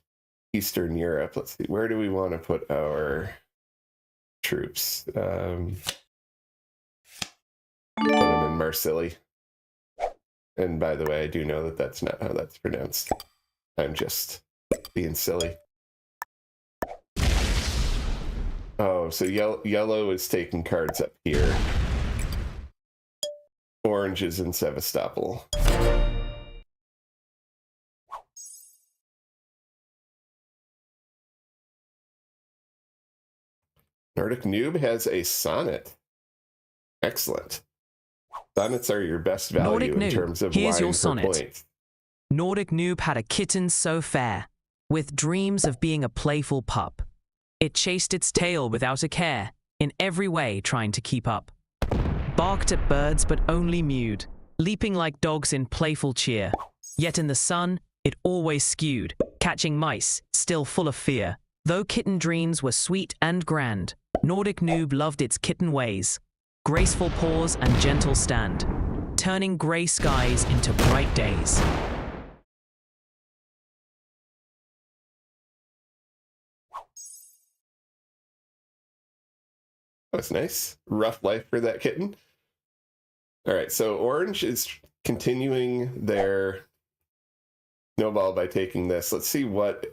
Eastern Europe. Let's see, where do we want to put our troops? Put them in Marsilly. And by the way, I do know that that's not how that's pronounced. I'm just being silly. Oh, so yellow is taking cards up here. Orange is in Sevastopol. Nordic Noob has a sonnet. Excellent. Sonnets are your best value Nordic in Noob, terms of here's line your per sonnet. point. Nordic Noob had a kitten so fair, with dreams of being a playful pup. It chased its tail without a care, in every way trying to keep up. Barked at birds but only mewed, leaping like dogs in playful cheer. Yet in the sun, it always skewed, catching mice, still full of fear. Though kitten dreams were sweet and grand, Nordic Noob loved its kitten ways. Graceful paws and gentle stand, turning grey skies into bright days. That's nice. Rough life for that kitten. All right, so orange is continuing their snowball by taking this. Let's see what,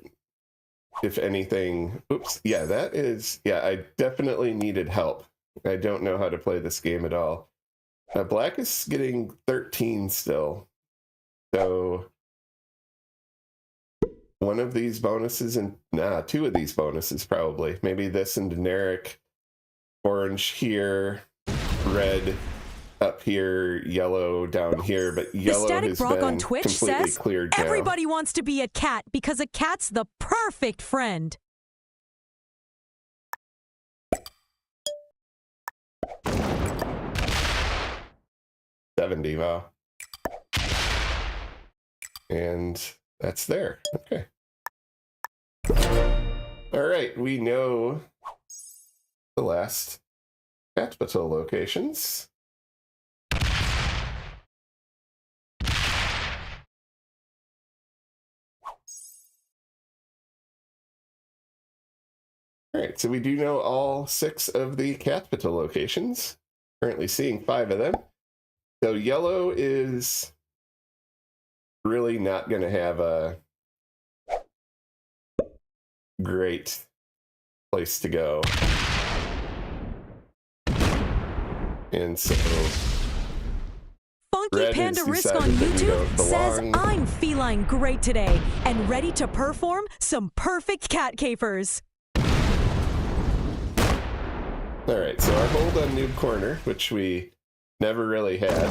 if anything... Oops, yeah, that is... Yeah, I definitely needed help. I don't know how to play this game at all. Black is getting 13 still. So one of these bonuses, and two of these bonuses probably. Maybe this and generic orange here, red up here, yellow down here, but The yellow Static has Brock been on Twitch completely says cleared now. everybody wants to be a cat because a cat's the perfect friend. Wow. And that's there. Okay. All right, we know the last capital locations. All right, so we do know all 6 of the capital locations. Currently seeing 5 of them. So yellow is really not going to have a great place to go. And so Funky Red Panda has Risk on decided that we YouTube don't says belong. I'm feline great today and ready to perform some perfect cat capers. All right, so our hold on Noob Corner, which we never really had.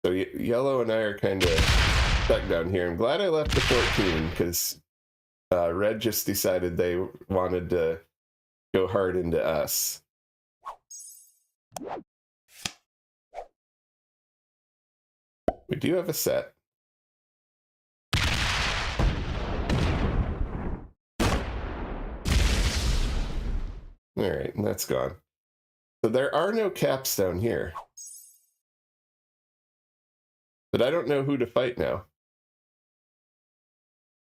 So yellow and I are kind of stuck down here. I'm glad I left the 14 because red just decided they wanted to go hard into us. We do have a set. All right, and that's gone. So there are no caps down here. But I don't know who to fight now.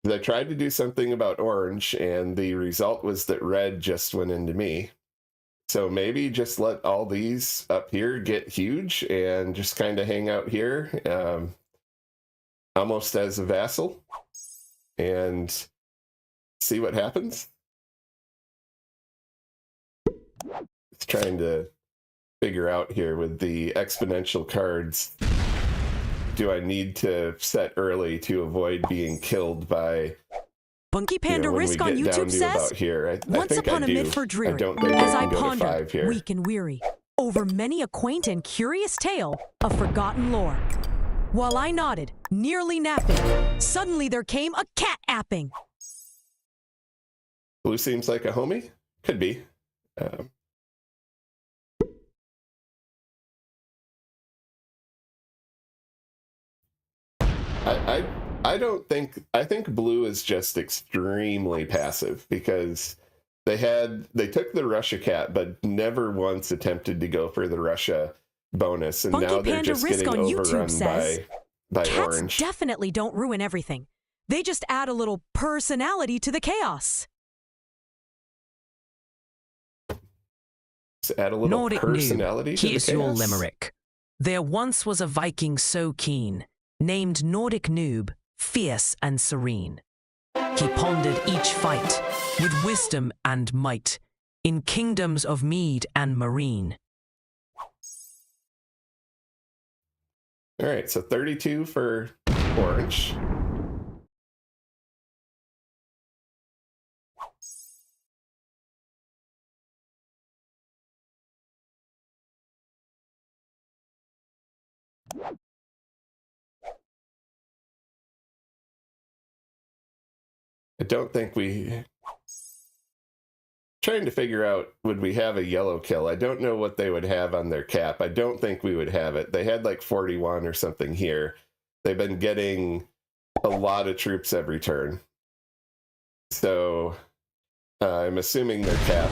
I tried to do something about orange, and the result was that red just went into me. So maybe just let all these up here get huge and just kind of hang out here, almost as a vassal, and see what happens. It's trying to figure out here with the exponential cards. Do I need to set early to avoid being killed by Funky Panda when Risk we on get down YouTube to says, about here? I once think upon I a do. mid for I dreary, don't think as I I can go to ponder, 5 here. weak and weary, over many a quaint and curious tale of forgotten lore. While I nodded, nearly napping, suddenly there came a cat apping. Blue seems like a homie. Could be. I don't think. I think blue is just extremely passive because they took the Russia cat, but never once attempted to go for the Russia bonus, and Funky now they're Panda just Risk getting on YouTube overrun says, by cats orange. definitely don't ruin everything. They just add a little personality to the chaos. Just add a little Nordic personality Noob, to the here's chaos. your limerick. There once was a Viking so keen, named Nordic Noob, fierce and serene. He pondered each fight with wisdom and might in kingdoms of mead and marine. All right, so 32 for orange. I don't think we... Trying to figure out, would we have a yellow kill? I don't know what they would have on their cap. I don't think we would have it. They had like 41 or something here. They've been getting a lot of troops every turn. So I'm assuming their cap,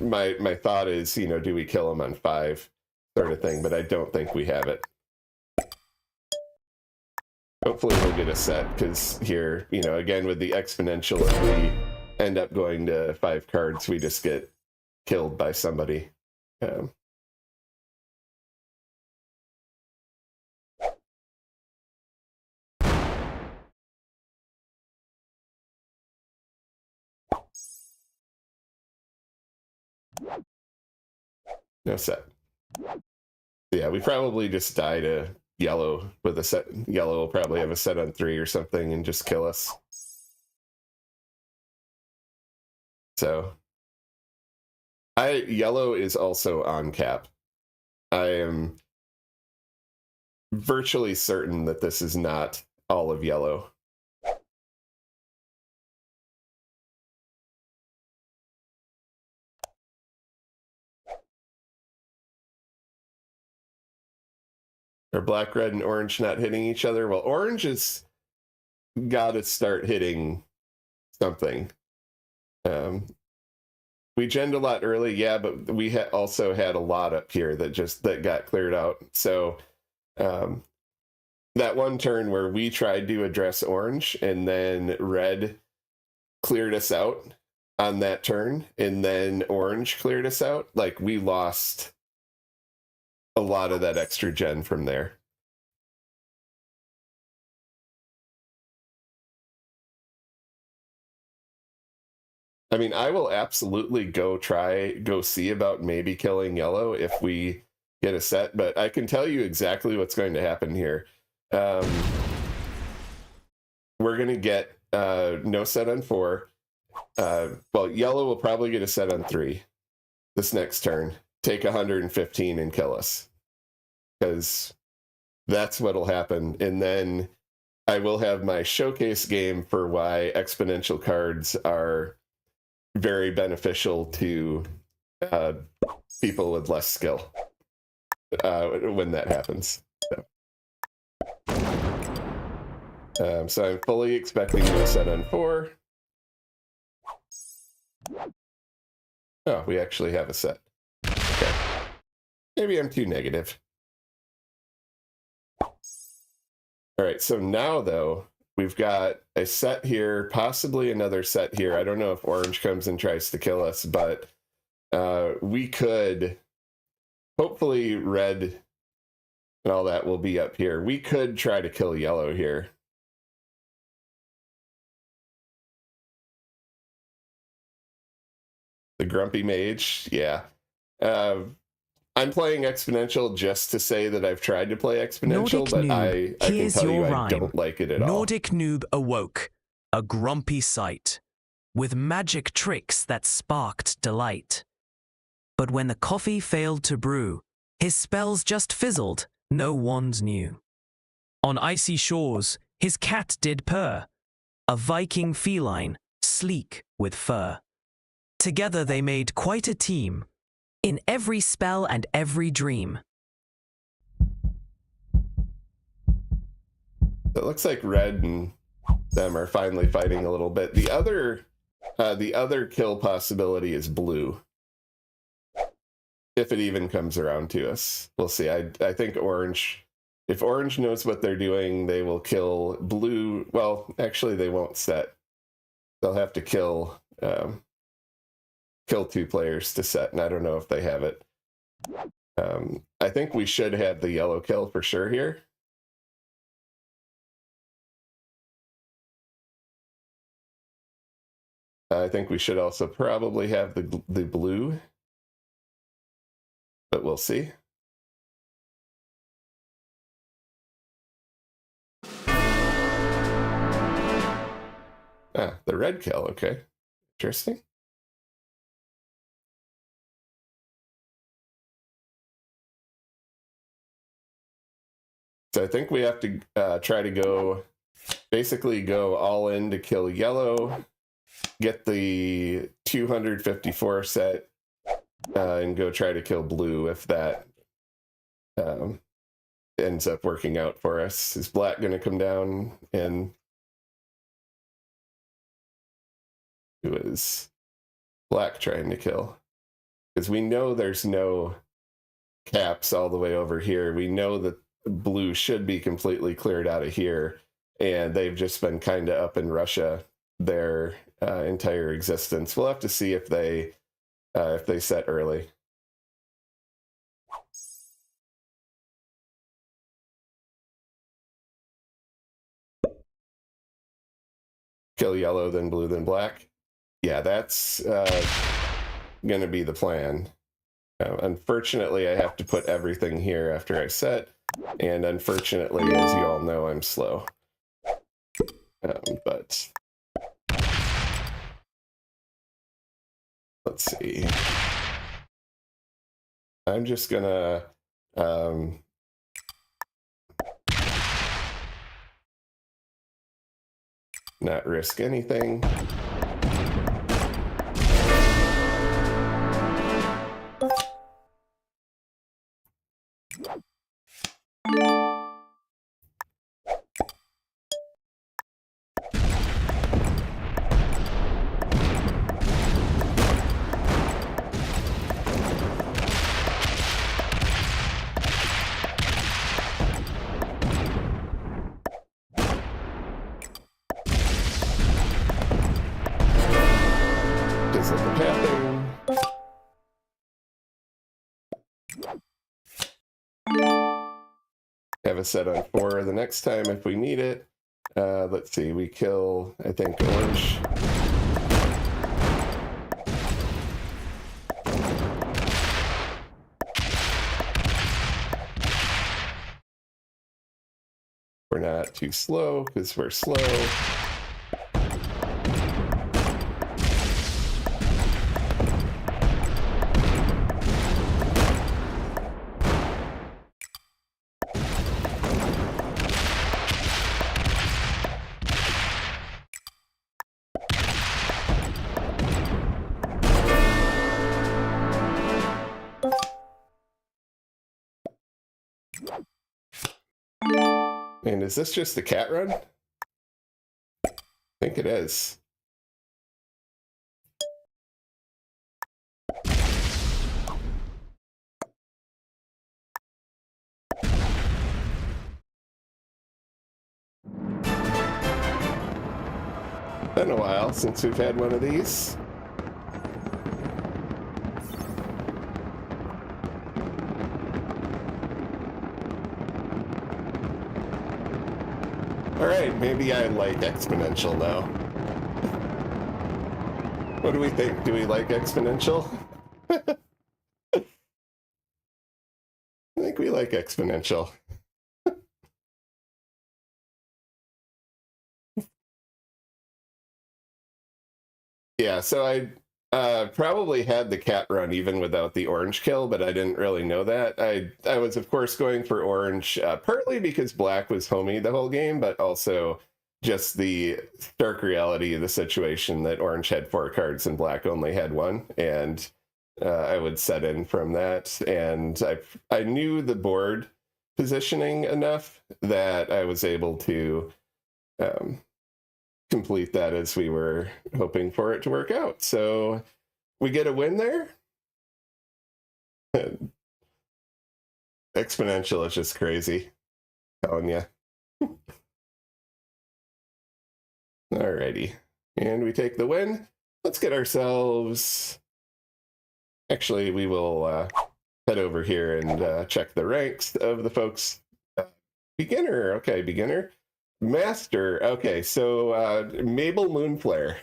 my thought is, do we kill them on 5 sort of thing, but I don't think we have it. Hopefully we'll get a set, because here, again, with the exponential, if we end up going to 5 cards, we just get killed by somebody. No set. Yeah, we probably just die to yellow with a set. Yellow will probably have a set on 3 or something and just kill us. So yellow is also on cap. I am virtually certain that this is not all of yellow. Are black, red, and orange not hitting each other? Well, orange has got to start hitting something. We genned a lot early, yeah, but we also had a lot up here that got cleared out. So that one turn where we tried to address orange and then red cleared us out on that turn, and then orange cleared us out, like we lost a lot of that extra gen from there. I mean, I will absolutely go see about maybe killing yellow if we get a set, but I can tell you exactly what's going to happen here. We're going to get no set on 4. Well, yellow will probably get a set on 3 this next turn. Take 115 and kill us, because that's what'll happen. And then I will have my showcase game for why exponential cards are very beneficial to people with less skill when that happens. So I'm fully expecting no set on 4. Oh, we actually have a set. Okay. Maybe I'm too negative. All right, so now, though, we've got a set here, possibly another set here. I don't know if orange comes and tries to kill us, but we could, hopefully red and all that will be up here. We could try to kill yellow here. The grumpy mage, yeah. I'm playing exponential just to say that I've tried to play exponential, but I can tell you I don't like it at all. Nordic noob awoke, a grumpy sight, with magic tricks that sparked delight. But when the coffee failed to brew, his spells just fizzled, no wand knew. On icy shores, his cat did purr, a Viking feline, sleek with fur. Together they made quite a team, in every spell and every dream. It looks like red and them are finally fighting a little bit. The other kill possibility is blue, if it even comes around to us. We'll see. I think orange, if orange knows what they're doing, they will kill blue. Well, actually they won't set. They'll have to kill 2 players to set, and I don't know if they have it. I think we should have the yellow kill for sure here. I think we should also probably have the blue, but we'll see. Ah, the red kill, okay. Interesting. So I think we have to try to basically go all in to kill yellow, get the 254 set, and go try to kill blue if that ends up working out for us. Is black going to come down? And who is black trying to kill? Because we know there's no caps all the way over here. We know that blue should be completely cleared out of here, and they've just been kind of up in Russia their entire existence. We'll have to see if they set early. Kill yellow, then blue, then black. Yeah, that's going to be the plan. Unfortunately, I have to put everything here after I set, and unfortunately, as you all know, I'm slow. But let's see. I'm just gonna not risk anything. Have a set on 4 the next time if we need it. Let's see, we kill, I think, orange. We're not too slow because we're slow. And is this just the cat run? I think it is. Been a while since we've had one of these. All right, maybe I like exponential now. What do we think? Do we like exponential? I think we like exponential. Yeah, so I probably had the cat run even without the orange kill, but I didn't really know that. I was, of course, going for orange, partly because black was homey the whole game, but also just the stark reality of the situation that orange had 4 cards and black only had 1, and I would set in from that. And I knew the board positioning enough that I was able to complete that as we were hoping for it to work out. So we get a win there. Exponential is just crazy. Telling you. Alrighty. And we take the win. Let's get ourselves... Actually, we will head over here and check the ranks of the folks. Beginner. Okay, beginner. Master. Okay, so Mabel Moonflare.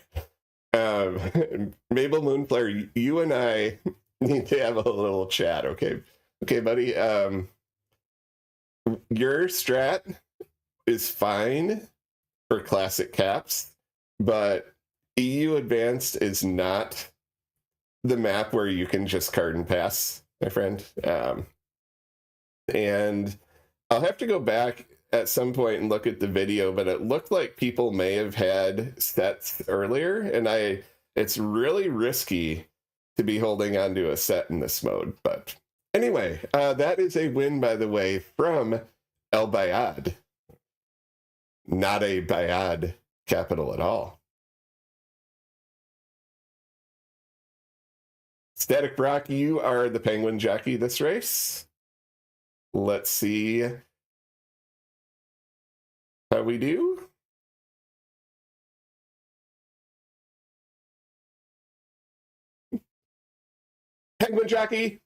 Mabel Moonflare, you and I need to have a little chat, okay? Okay, buddy. Your strat is fine for classic caps, but EU Advanced is not the map where you can just card and pass, my friend. And I'll have to go back at some point and look at the video, but it looked like people may have had sets earlier, and it's really risky to be holding onto a set in this mode. But anyway, that is a win, by the way, from El Bayad. Not a Bayad capital at all. Static Brock, you are the penguin jockey this race. Let's see how we do. Penguin jockey.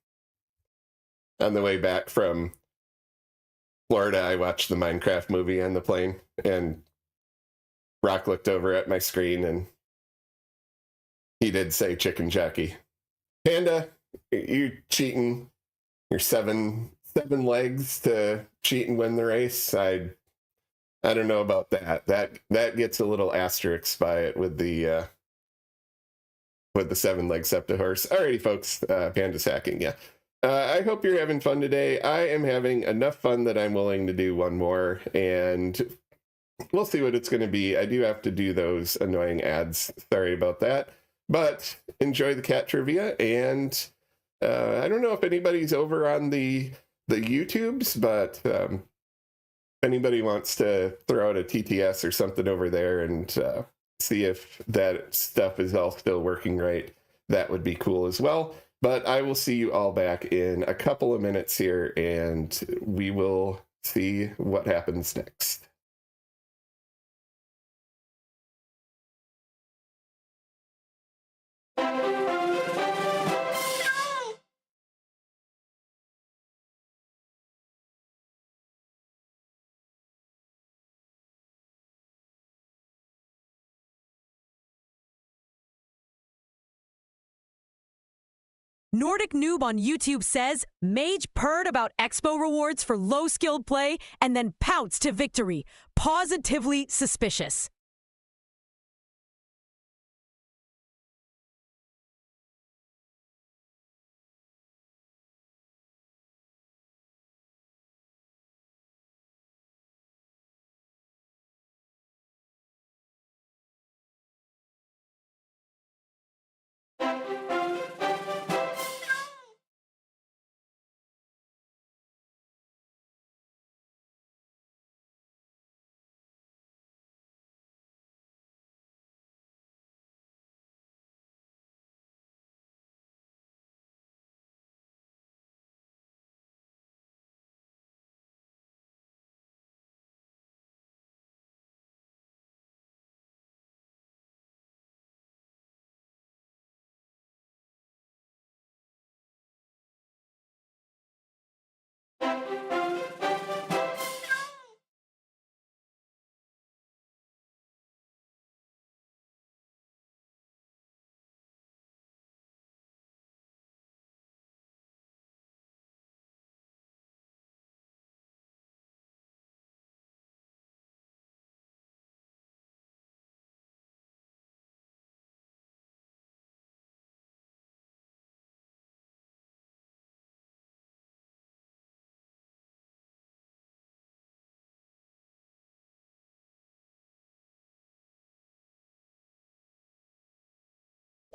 On the way back from Florida, I watched the Minecraft movie on the plane, and Brock looked over at my screen and he did say chicken jockey. Panda, you cheating your seven legs to cheat and win the race. I don't know about that. That gets a little asterisk by it with the with the 7 legs up to horse. Alrighty, folks, Panda's hacking, yeah. I hope you're having fun today. I am having enough fun that I'm willing to do one more, and we'll see what it's going to be. I do have to do those annoying ads. Sorry about that. But enjoy the cat trivia, and I don't know if anybody's over on the YouTubes, but if anybody wants to throw out a TTS or something over there and see if that stuff is all still working right, that would be cool as well. But I will see you all back in a couple of minutes here, and we will see what happens next. Nordic Noob on YouTube says, Mage purred about Expo rewards for low-skilled play and then pounced to victory. Positively suspicious.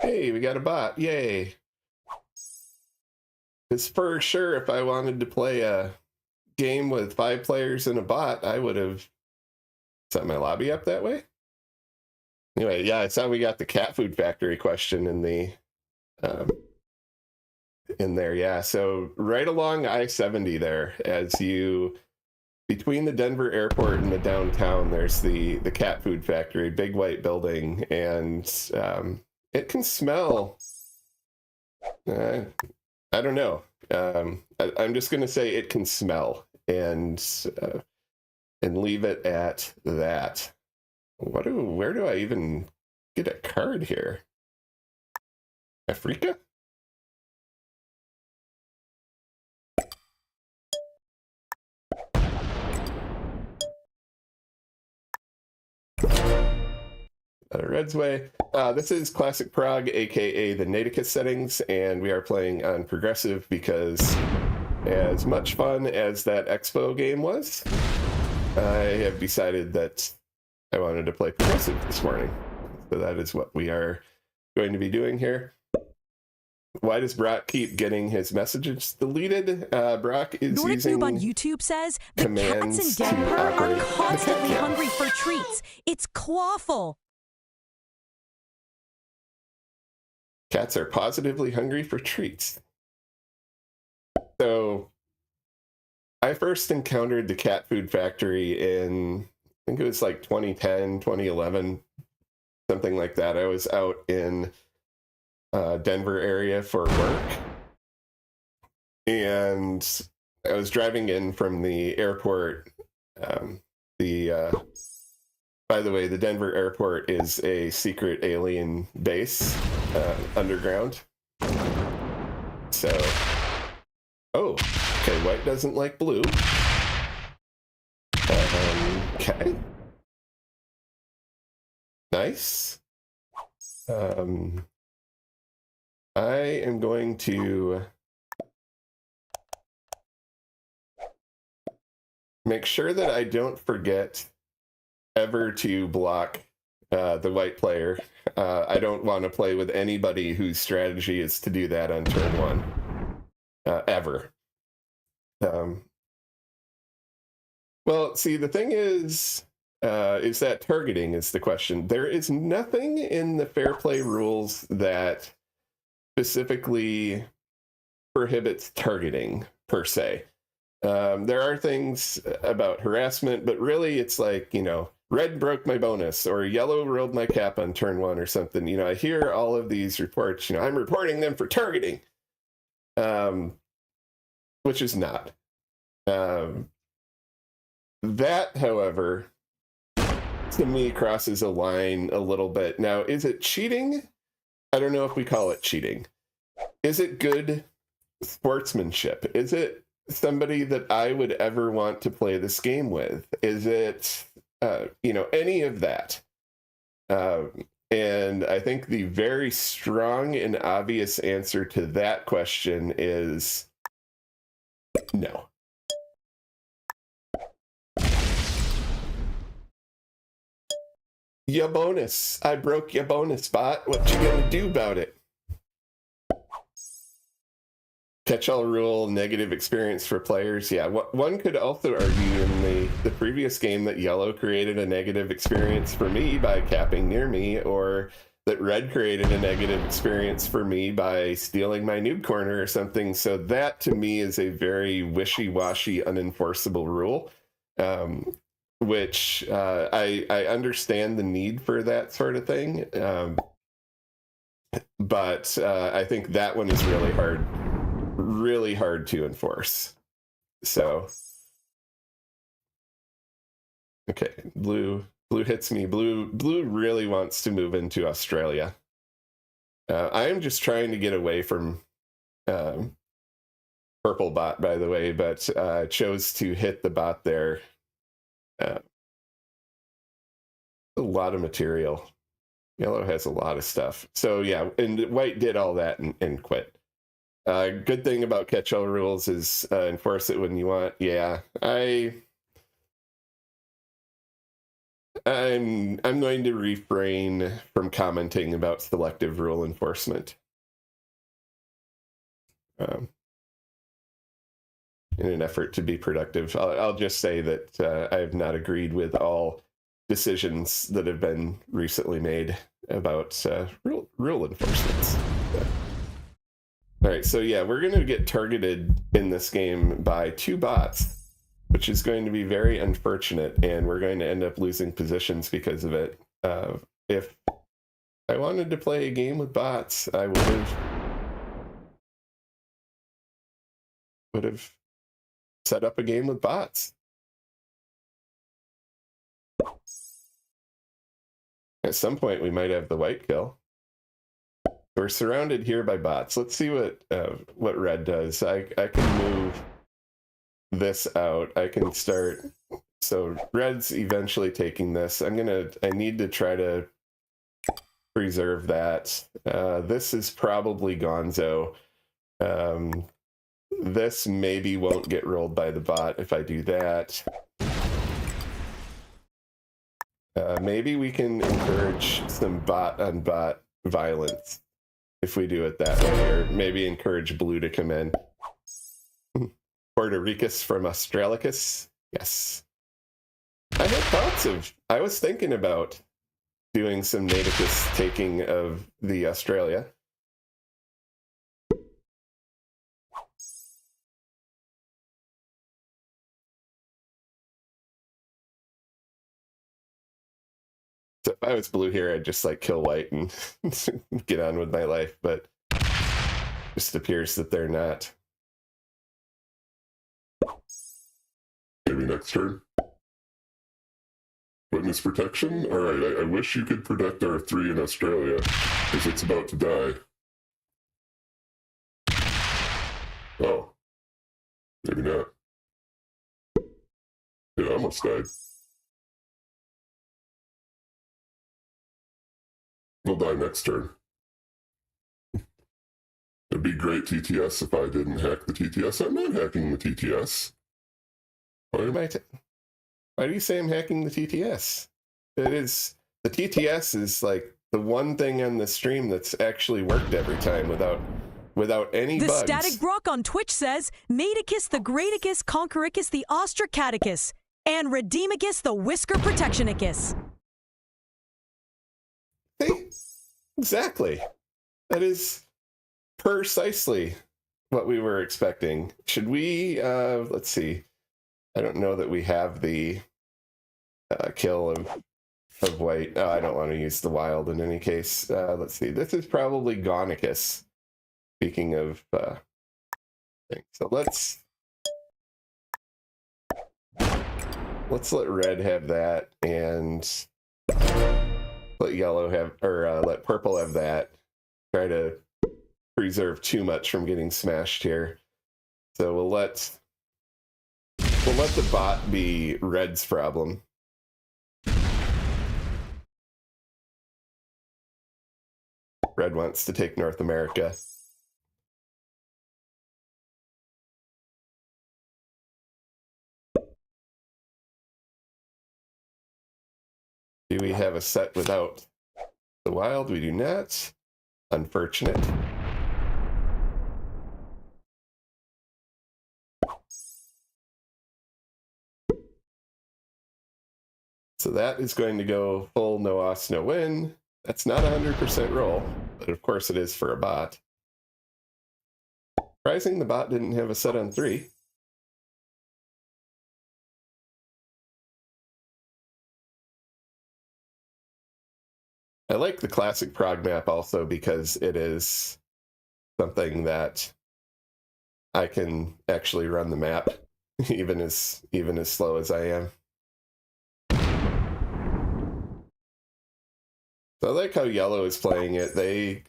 Hey, we got a bot. Yay. Because for sure, if I wanted to play a game with 5 players and a bot, I would have set my lobby up that way. Anyway, yeah, I saw we got the cat food factory question in the in there. Yeah, so right along I-70 there, as you between the Denver airport and the downtown, there's the cat food factory, big white building, and it can smell. I don't know. I'm just going to say it can smell, and leave it at that. Where do I even get a card here? Africa? Red's Way. This is Classic Prague, aka the Naticus settings, and we are playing on progressive because, as much fun as that Expo game was, I have decided that I wanted to play progressive this morning. So that is what we are going to be doing here. Why does Brock keep getting his messages deleted? Brock is Nordic using Noob on YouTube says the commands cats in to Denver are operate the constantly cat cam. hungry for treats. It's clawful. Cats are positively hungry for treats. So I first encountered the cat food factory in, I think it was like 2010, 2011, something like that. I was out in Denver area for work, and I was driving in from the airport. By the way, the Denver airport is a secret alien base underground. So, oh, okay, white doesn't like blue. Okay. Nice. I am going to make sure that I don't forget ever to block the white player. I don't want to play with anybody whose strategy is to do that on turn 1, ever. Well, see, the thing is that targeting is the question. There is nothing in the fair play rules that specifically prohibits targeting, per se. There are things about harassment, but really it's like, you know, red broke my bonus or yellow rolled my cap on turn 1 or something. You know, I hear all of these reports, you know, I'm reporting them for targeting, which is not. That, however, to me crosses a line a little bit. Now, is it cheating? I don't know if we call it cheating. Is it good sportsmanship? Is it somebody that I would ever want to play this game with? Is it, you know, any of that? And I think the very strong and obvious answer to that question is no. Ya bonus. I broke your bonus, bot. What you gonna do about it? Catch-all rule, negative experience for players. Yeah, one could also argue in the previous game that yellow created a negative experience for me by capping near me, or that red created a negative experience for me by stealing my noob corner or something. So that, to me, is a very wishy-washy, unenforceable rule. Which I understand the need for that sort of thing, but I think that one is really hard to enforce. So, okay, blue hits me. Blue really wants to move into Australia. I am just trying to get away from purple bot, by the way, but chose to hit the bot there. A lot of material. Yellow has a lot of stuff. So yeah, and white did all that and quit. Good thing about catch-all rules is enforce it when you want. Yeah, I'm going to refrain from commenting about selective rule enforcement. In an effort to be productive, I'll just say that I have not agreed with all decisions that have been recently made about rule enforcements. All right, so yeah, we're going to get targeted in this game by 2 bots, which is going to be very unfortunate, and we're going to end up losing positions because of it. If I wanted to play a game with bots, I would have set up a game with bots. At some point, we might have the white kill. We're surrounded here by bots. Let's see what red does. I can move this out. I can start. So red's eventually taking this. I need to try to preserve that. This is probably Gonzo. This maybe won't get rolled by the bot if I do that. Maybe we can encourage some bot on bot violence if we do it that way, or maybe encourage blue to come in. Puerto Ricus from Australicus. Yes. I had thoughts of, I was thinking about doing some Naticus taking of the Australia. So if I was blue here, I'd just like kill white and get on with my life, but it just appears that they're not. Maybe next turn. Witness protection? Alright, I wish you could protect our 3 in Australia, because it's about to die. Oh. Maybe not. It almost died. We'll die next turn. It'd be great TTS if I didn't hack the TTS. I'm not hacking the TTS. Why do you say I'm hacking the TTS? It is, the TTS is like the one thing on the stream that's actually worked every time without any bugs. The Static Grok on Twitch says, Naticus the Greaticus, Conquericus the Ostracaticus, and Redeemicus the Whisker Protectionicus. See? Exactly. That is precisely what we were expecting. Should we, let's see. I don't know that we have the kill of white. Oh, I don't want to use the wild in any case. Let's see. This is probably Gonicus. Speaking of things. So let's let red have that and let yellow have, or let purple have that. Try to preserve too much from getting smashed here. So we'll let the bot be red's problem. Red wants to take North America. Do we have a set without the wild? We do not. Unfortunate. So that is going to go full no os, no win. That's not 100% roll, but of course it is for a bot. Surprising the bot didn't have a set on 3. I like the classic prog map also because it is something that I can actually run the map even as slow as I am. So I like how yellow is playing it. They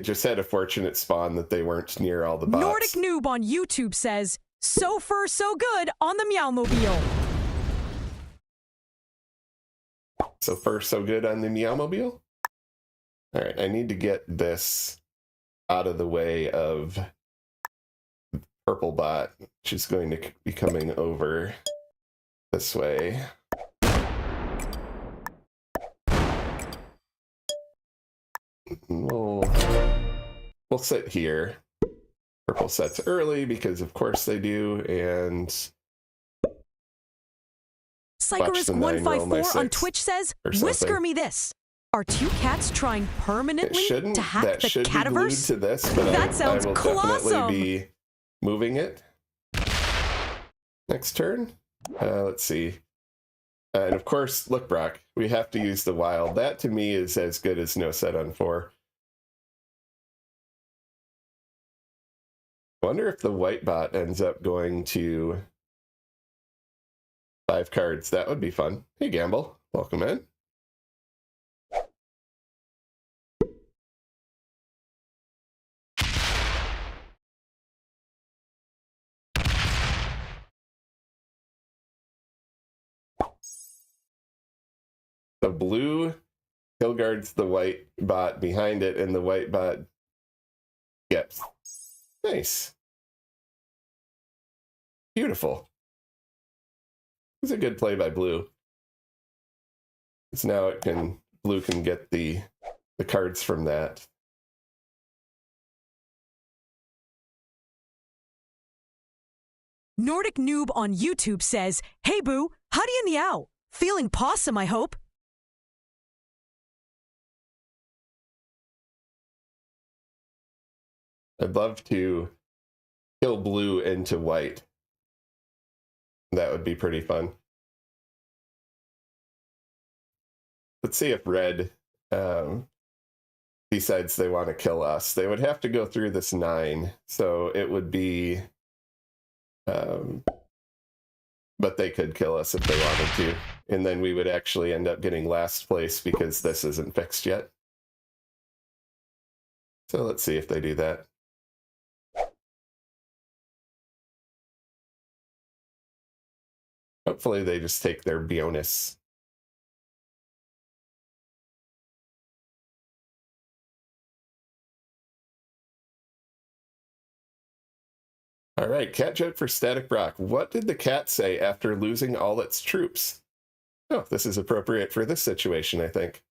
just had a fortunate spawn that they weren't near all the bots. Nordic Noob on YouTube says, so far so good on the Meowmobile. So far so good on the Meowmobile. All right, I need to get this out of the way of purple bot, which is going to be coming over this way. We'll sit here. Purple sets early because of course they do, and Psychorist154 on Twitch says, whisker me this. Are two cats trying permanently to hack the cataverse? To this, but that sounds I will colossal. Definitely be moving it. Next turn. Let's see. And of course, look, Brock, we have to use the wild. That to me is as good as no set on 4. I wonder if the white bot ends up going to 5 cards. That would be fun. Hey, Gamble. Welcome in. The blue kill guards the white bot behind it, and the white bot gets. Nice. Beautiful. It's a good play by blue. So now blue can get the cards from that. Nordic Noob on YouTube says, hey boo, how do you meow? Feeling possum, I hope. I'd love to kill blue into white. That would be pretty fun. Let's see if red decides they want to kill us. They would have to go through this 9, so it would be... but they could kill us if they wanted to. And then we would actually end up getting last place because this isn't fixed yet. So let's see if they do that. Hopefully they just take their Bionis. All right, cat joke for Static Brock. What did the cat say after losing all its troops? Oh, this is appropriate for this situation, I think.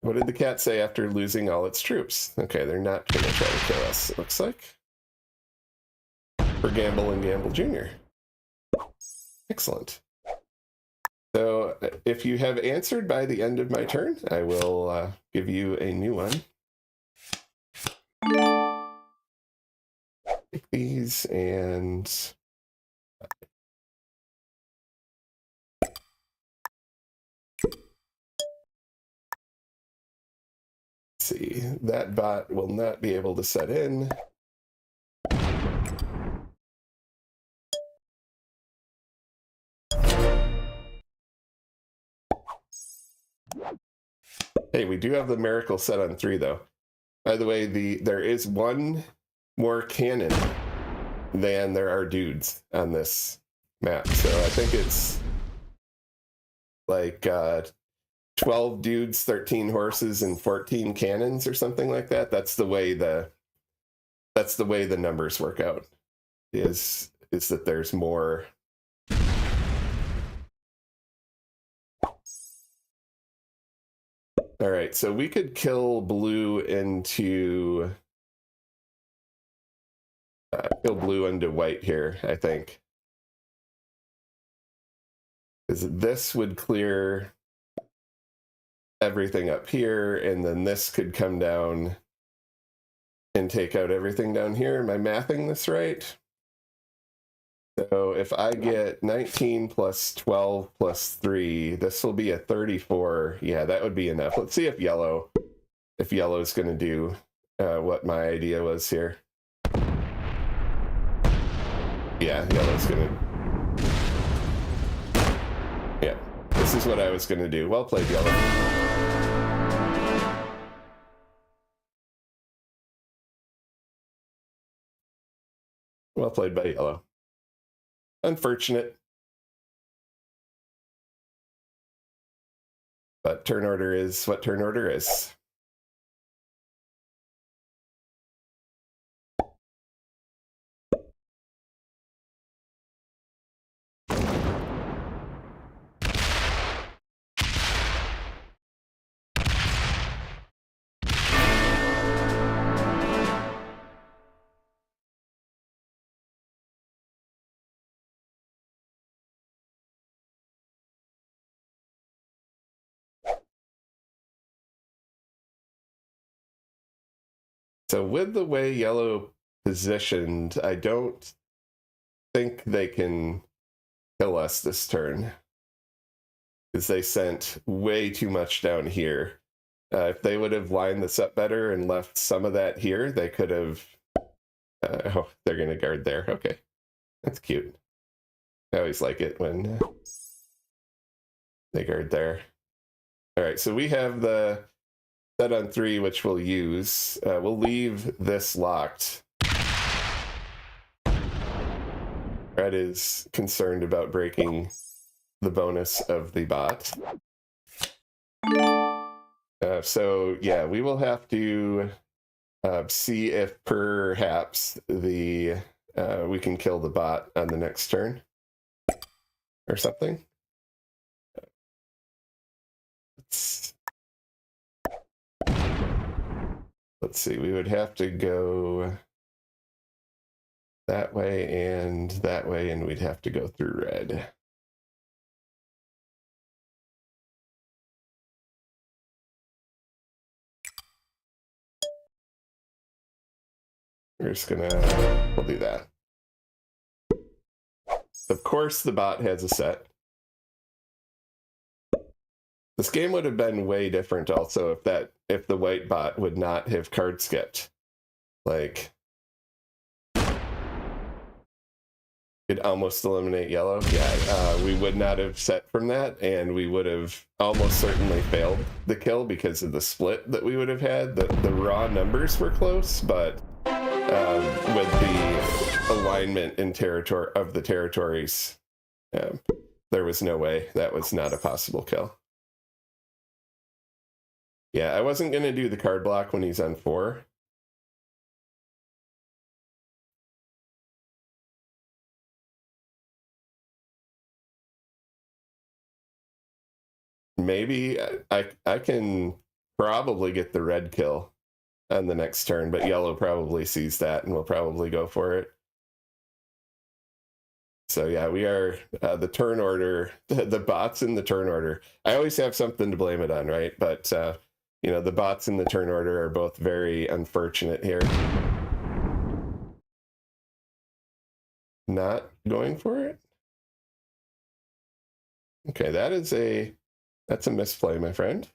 What did the cat say after losing all its troops? Okay, they're not going to try to kill us, it looks like. For Gamble and Gamble Jr. Excellent. So if you have answered by the end of my turn, I will give you a new one. Take these and... see, that bot will not be able to set in. Hey, we do have the miracle set on 3 though. By the way, there is one more cannon than there are dudes on this map. So I think it's like 12 dudes, 13 horses, and 14 cannons or something like that. That's the way the numbers work out. Is that there's more. All right, so we could kill blue into white here, I think. Because this would clear everything up here, and then this could come down and take out everything down here. Am I mathing this right? So if I get 19 plus 12 plus 3, this will be a 34. Yeah, that would be enough. Let's see if yellow's going to do what my idea was here. Yeah, yellow's going to... Yeah, this is what I was going to do. Well played, yellow. Well played by yellow. Unfortunate. But turn order is what turn order is. So with the way yellow positioned, I don't think they can kill us this turn. Because they sent way too much down here. If they would have lined this up better and left some of that here, they could have... oh, they're going to guard there. Okay. That's cute. I always like it when they guard there. All right, so we have the set on 3, which we'll use. We'll leave this locked. Red is concerned about breaking the bonus of the bot. So yeah, we will have to see if perhaps we can kill the bot on the next turn or something. Let's see, we would have to go that way, and we'd have to go through red. We're just we'll do that. Of course, the bot has a set. This game would have been way different also if the white bot would not have card skipped. Like, could almost eliminate yellow. Yeah, we would not have set from that, and we would have almost certainly failed the kill because of the split that we would have had. The raw numbers were close, but with the alignment in territory of the territories, there was no way. That was not a possible kill. Yeah, I wasn't going to do the card block when he's on 4. maybe I can probably get the red kill on the next turn, but yellow probably sees that and will probably go for it. So yeah, we are the turn order, the bots in the turn order. I always have something to blame it on, right? But you know, the bots in the turn order are both very unfortunate here. Not going for it. Okay, that's a misplay, my friend.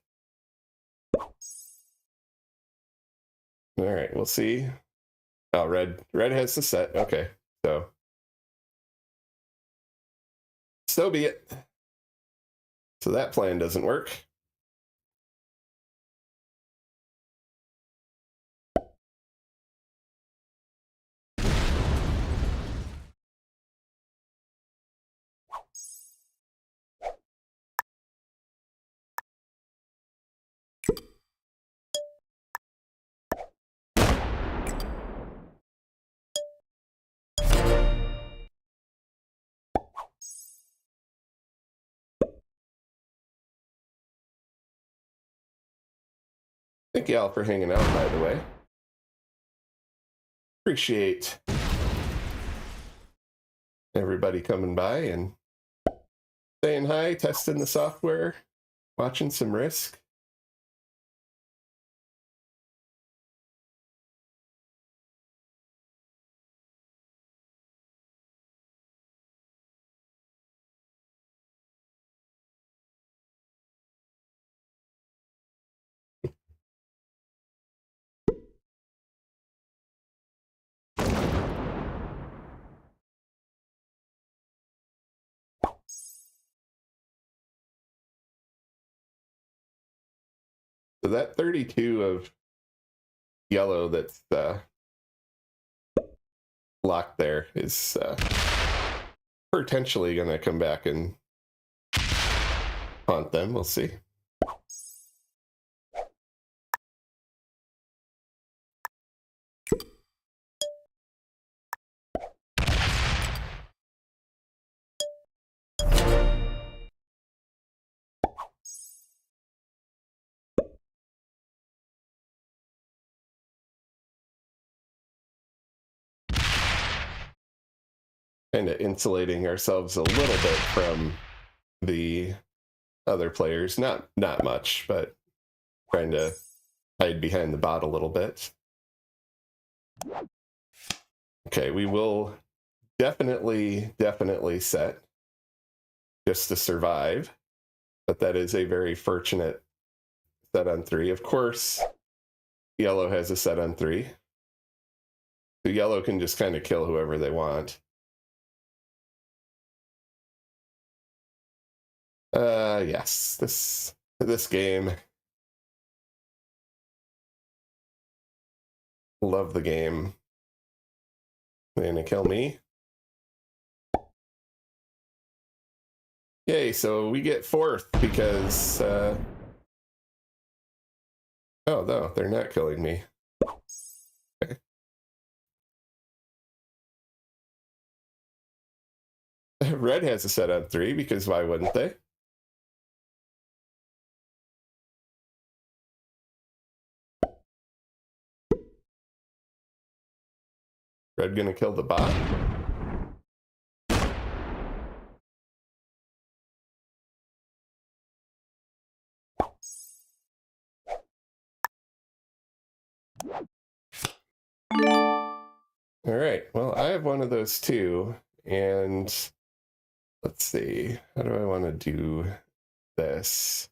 All right, we'll see. Oh, red has the set. Okay, so be it. So that plan doesn't work. Thank you all for hanging out, by the way. Appreciate everybody coming by and saying hi, testing the software, watching some Risk. So that 32 of yellow that's locked there is potentially going to come back and haunt them. We'll see. Kind of insulating ourselves a little bit from the other players. Not much, but trying to hide behind the bot a little bit. Okay, we will definitely set just to survive, but that is a very fortunate set on 3. Of course, yellow has a set on 3. So yellow can just kind of kill whoever they want. Yes, this game. Love the game. They're gonna kill me. Yay, so we get 4th because oh no, they're not killing me. Okay. Red has a set on 3 because why wouldn't they? Red gonna kill the bot? All right, well, I have one of those too, and let's see, how do I want to do this?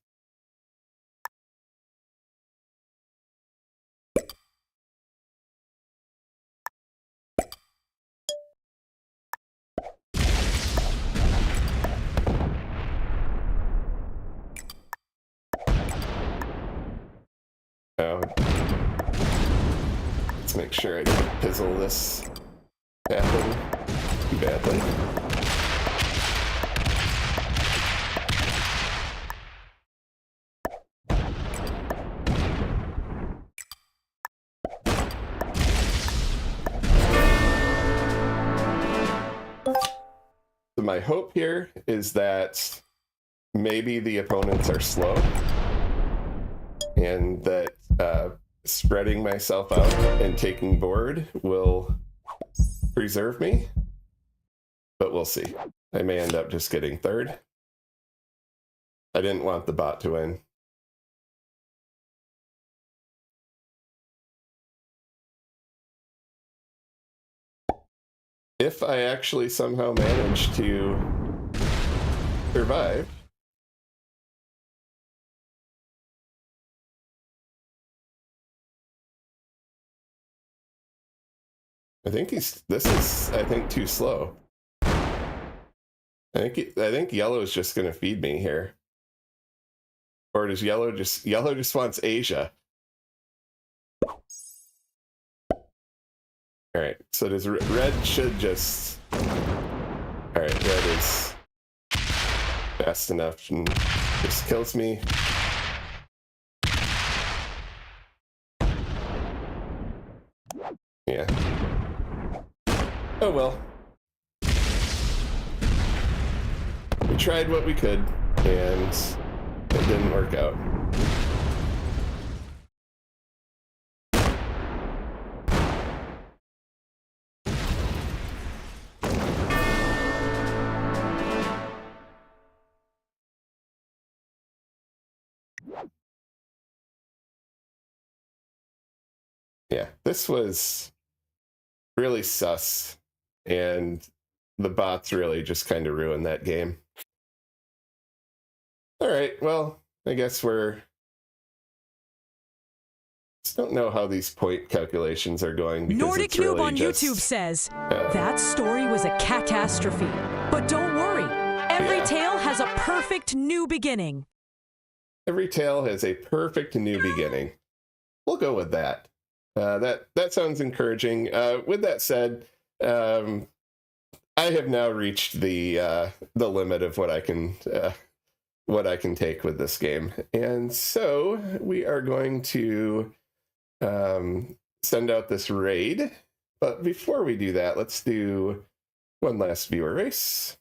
Oh. Let's make sure I don't pizzle this happen too badly. So my hope here is that maybe the opponents are slow and that spreading myself out and taking board will preserve me, but we'll see. I may end up just getting third. I didn't want the bot to win. If I actually somehow manage to survive, I think this is, I think, too slow. I think yellow is just going to feed me here. Or does yellow just wants Asia? All right, so does red should just... All right, red is fast enough and just kills me. Yeah. Oh well. We tried what we could, and it didn't work out. Yeah, this was really sus, and the bots really just kind of ruined that game. All right, well, I guess just don't know how these point calculations are going. Nordic Noob on YouTube says, that story was a catastrophe. But don't worry, every tale has a perfect new beginning. Every tale has a perfect new beginning. We'll go with that. That sounds encouraging. With that said, I have now reached the limit of what I can take with this game, and so we are going to send out this raid. But before we do that, let's do one last viewer race.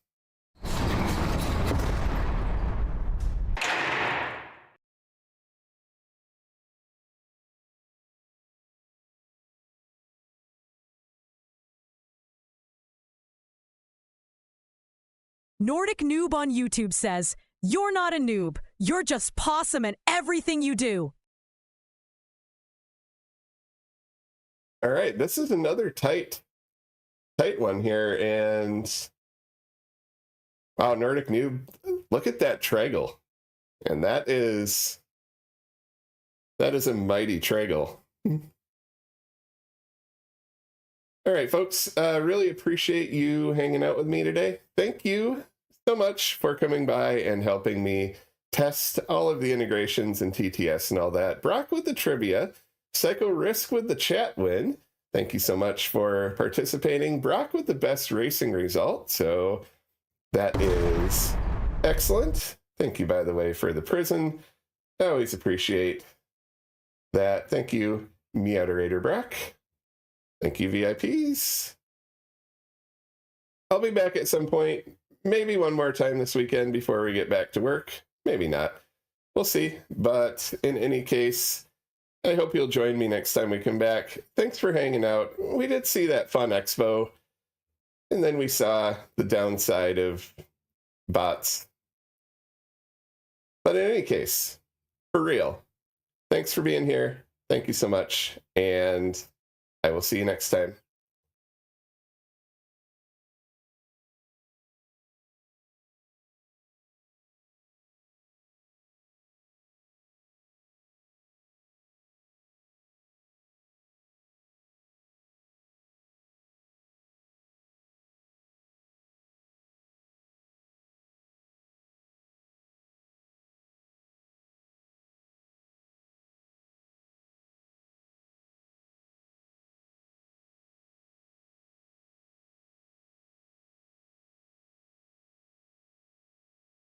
Nordic Noob on YouTube says, you're not a noob. You're just possum at everything you do. All right, this is another tight one here, and wow, Nordic Noob, look at that Traggle, and that is a mighty Traggle. All right, folks, really appreciate you hanging out with me today. Thank you so much for coming by and helping me test all of the integrations in TTS and all that. Brock with the trivia, Psycho Risk with the chat win. Thank you so much for participating. Brock with the best racing result, so that is excellent. Thank you, by the way, for the prison. I always appreciate that. Thank you, Meowderator Brock. Thank you, VIPs. I'll be back at some point, maybe one more time this weekend before we get back to work. Maybe not. We'll see. But in any case, I hope you'll join me next time we come back. Thanks for hanging out. We did see that fun expo, and then we saw the downside of bots. But in any case, for real, thanks for being here. Thank you so much, and I will see you next time.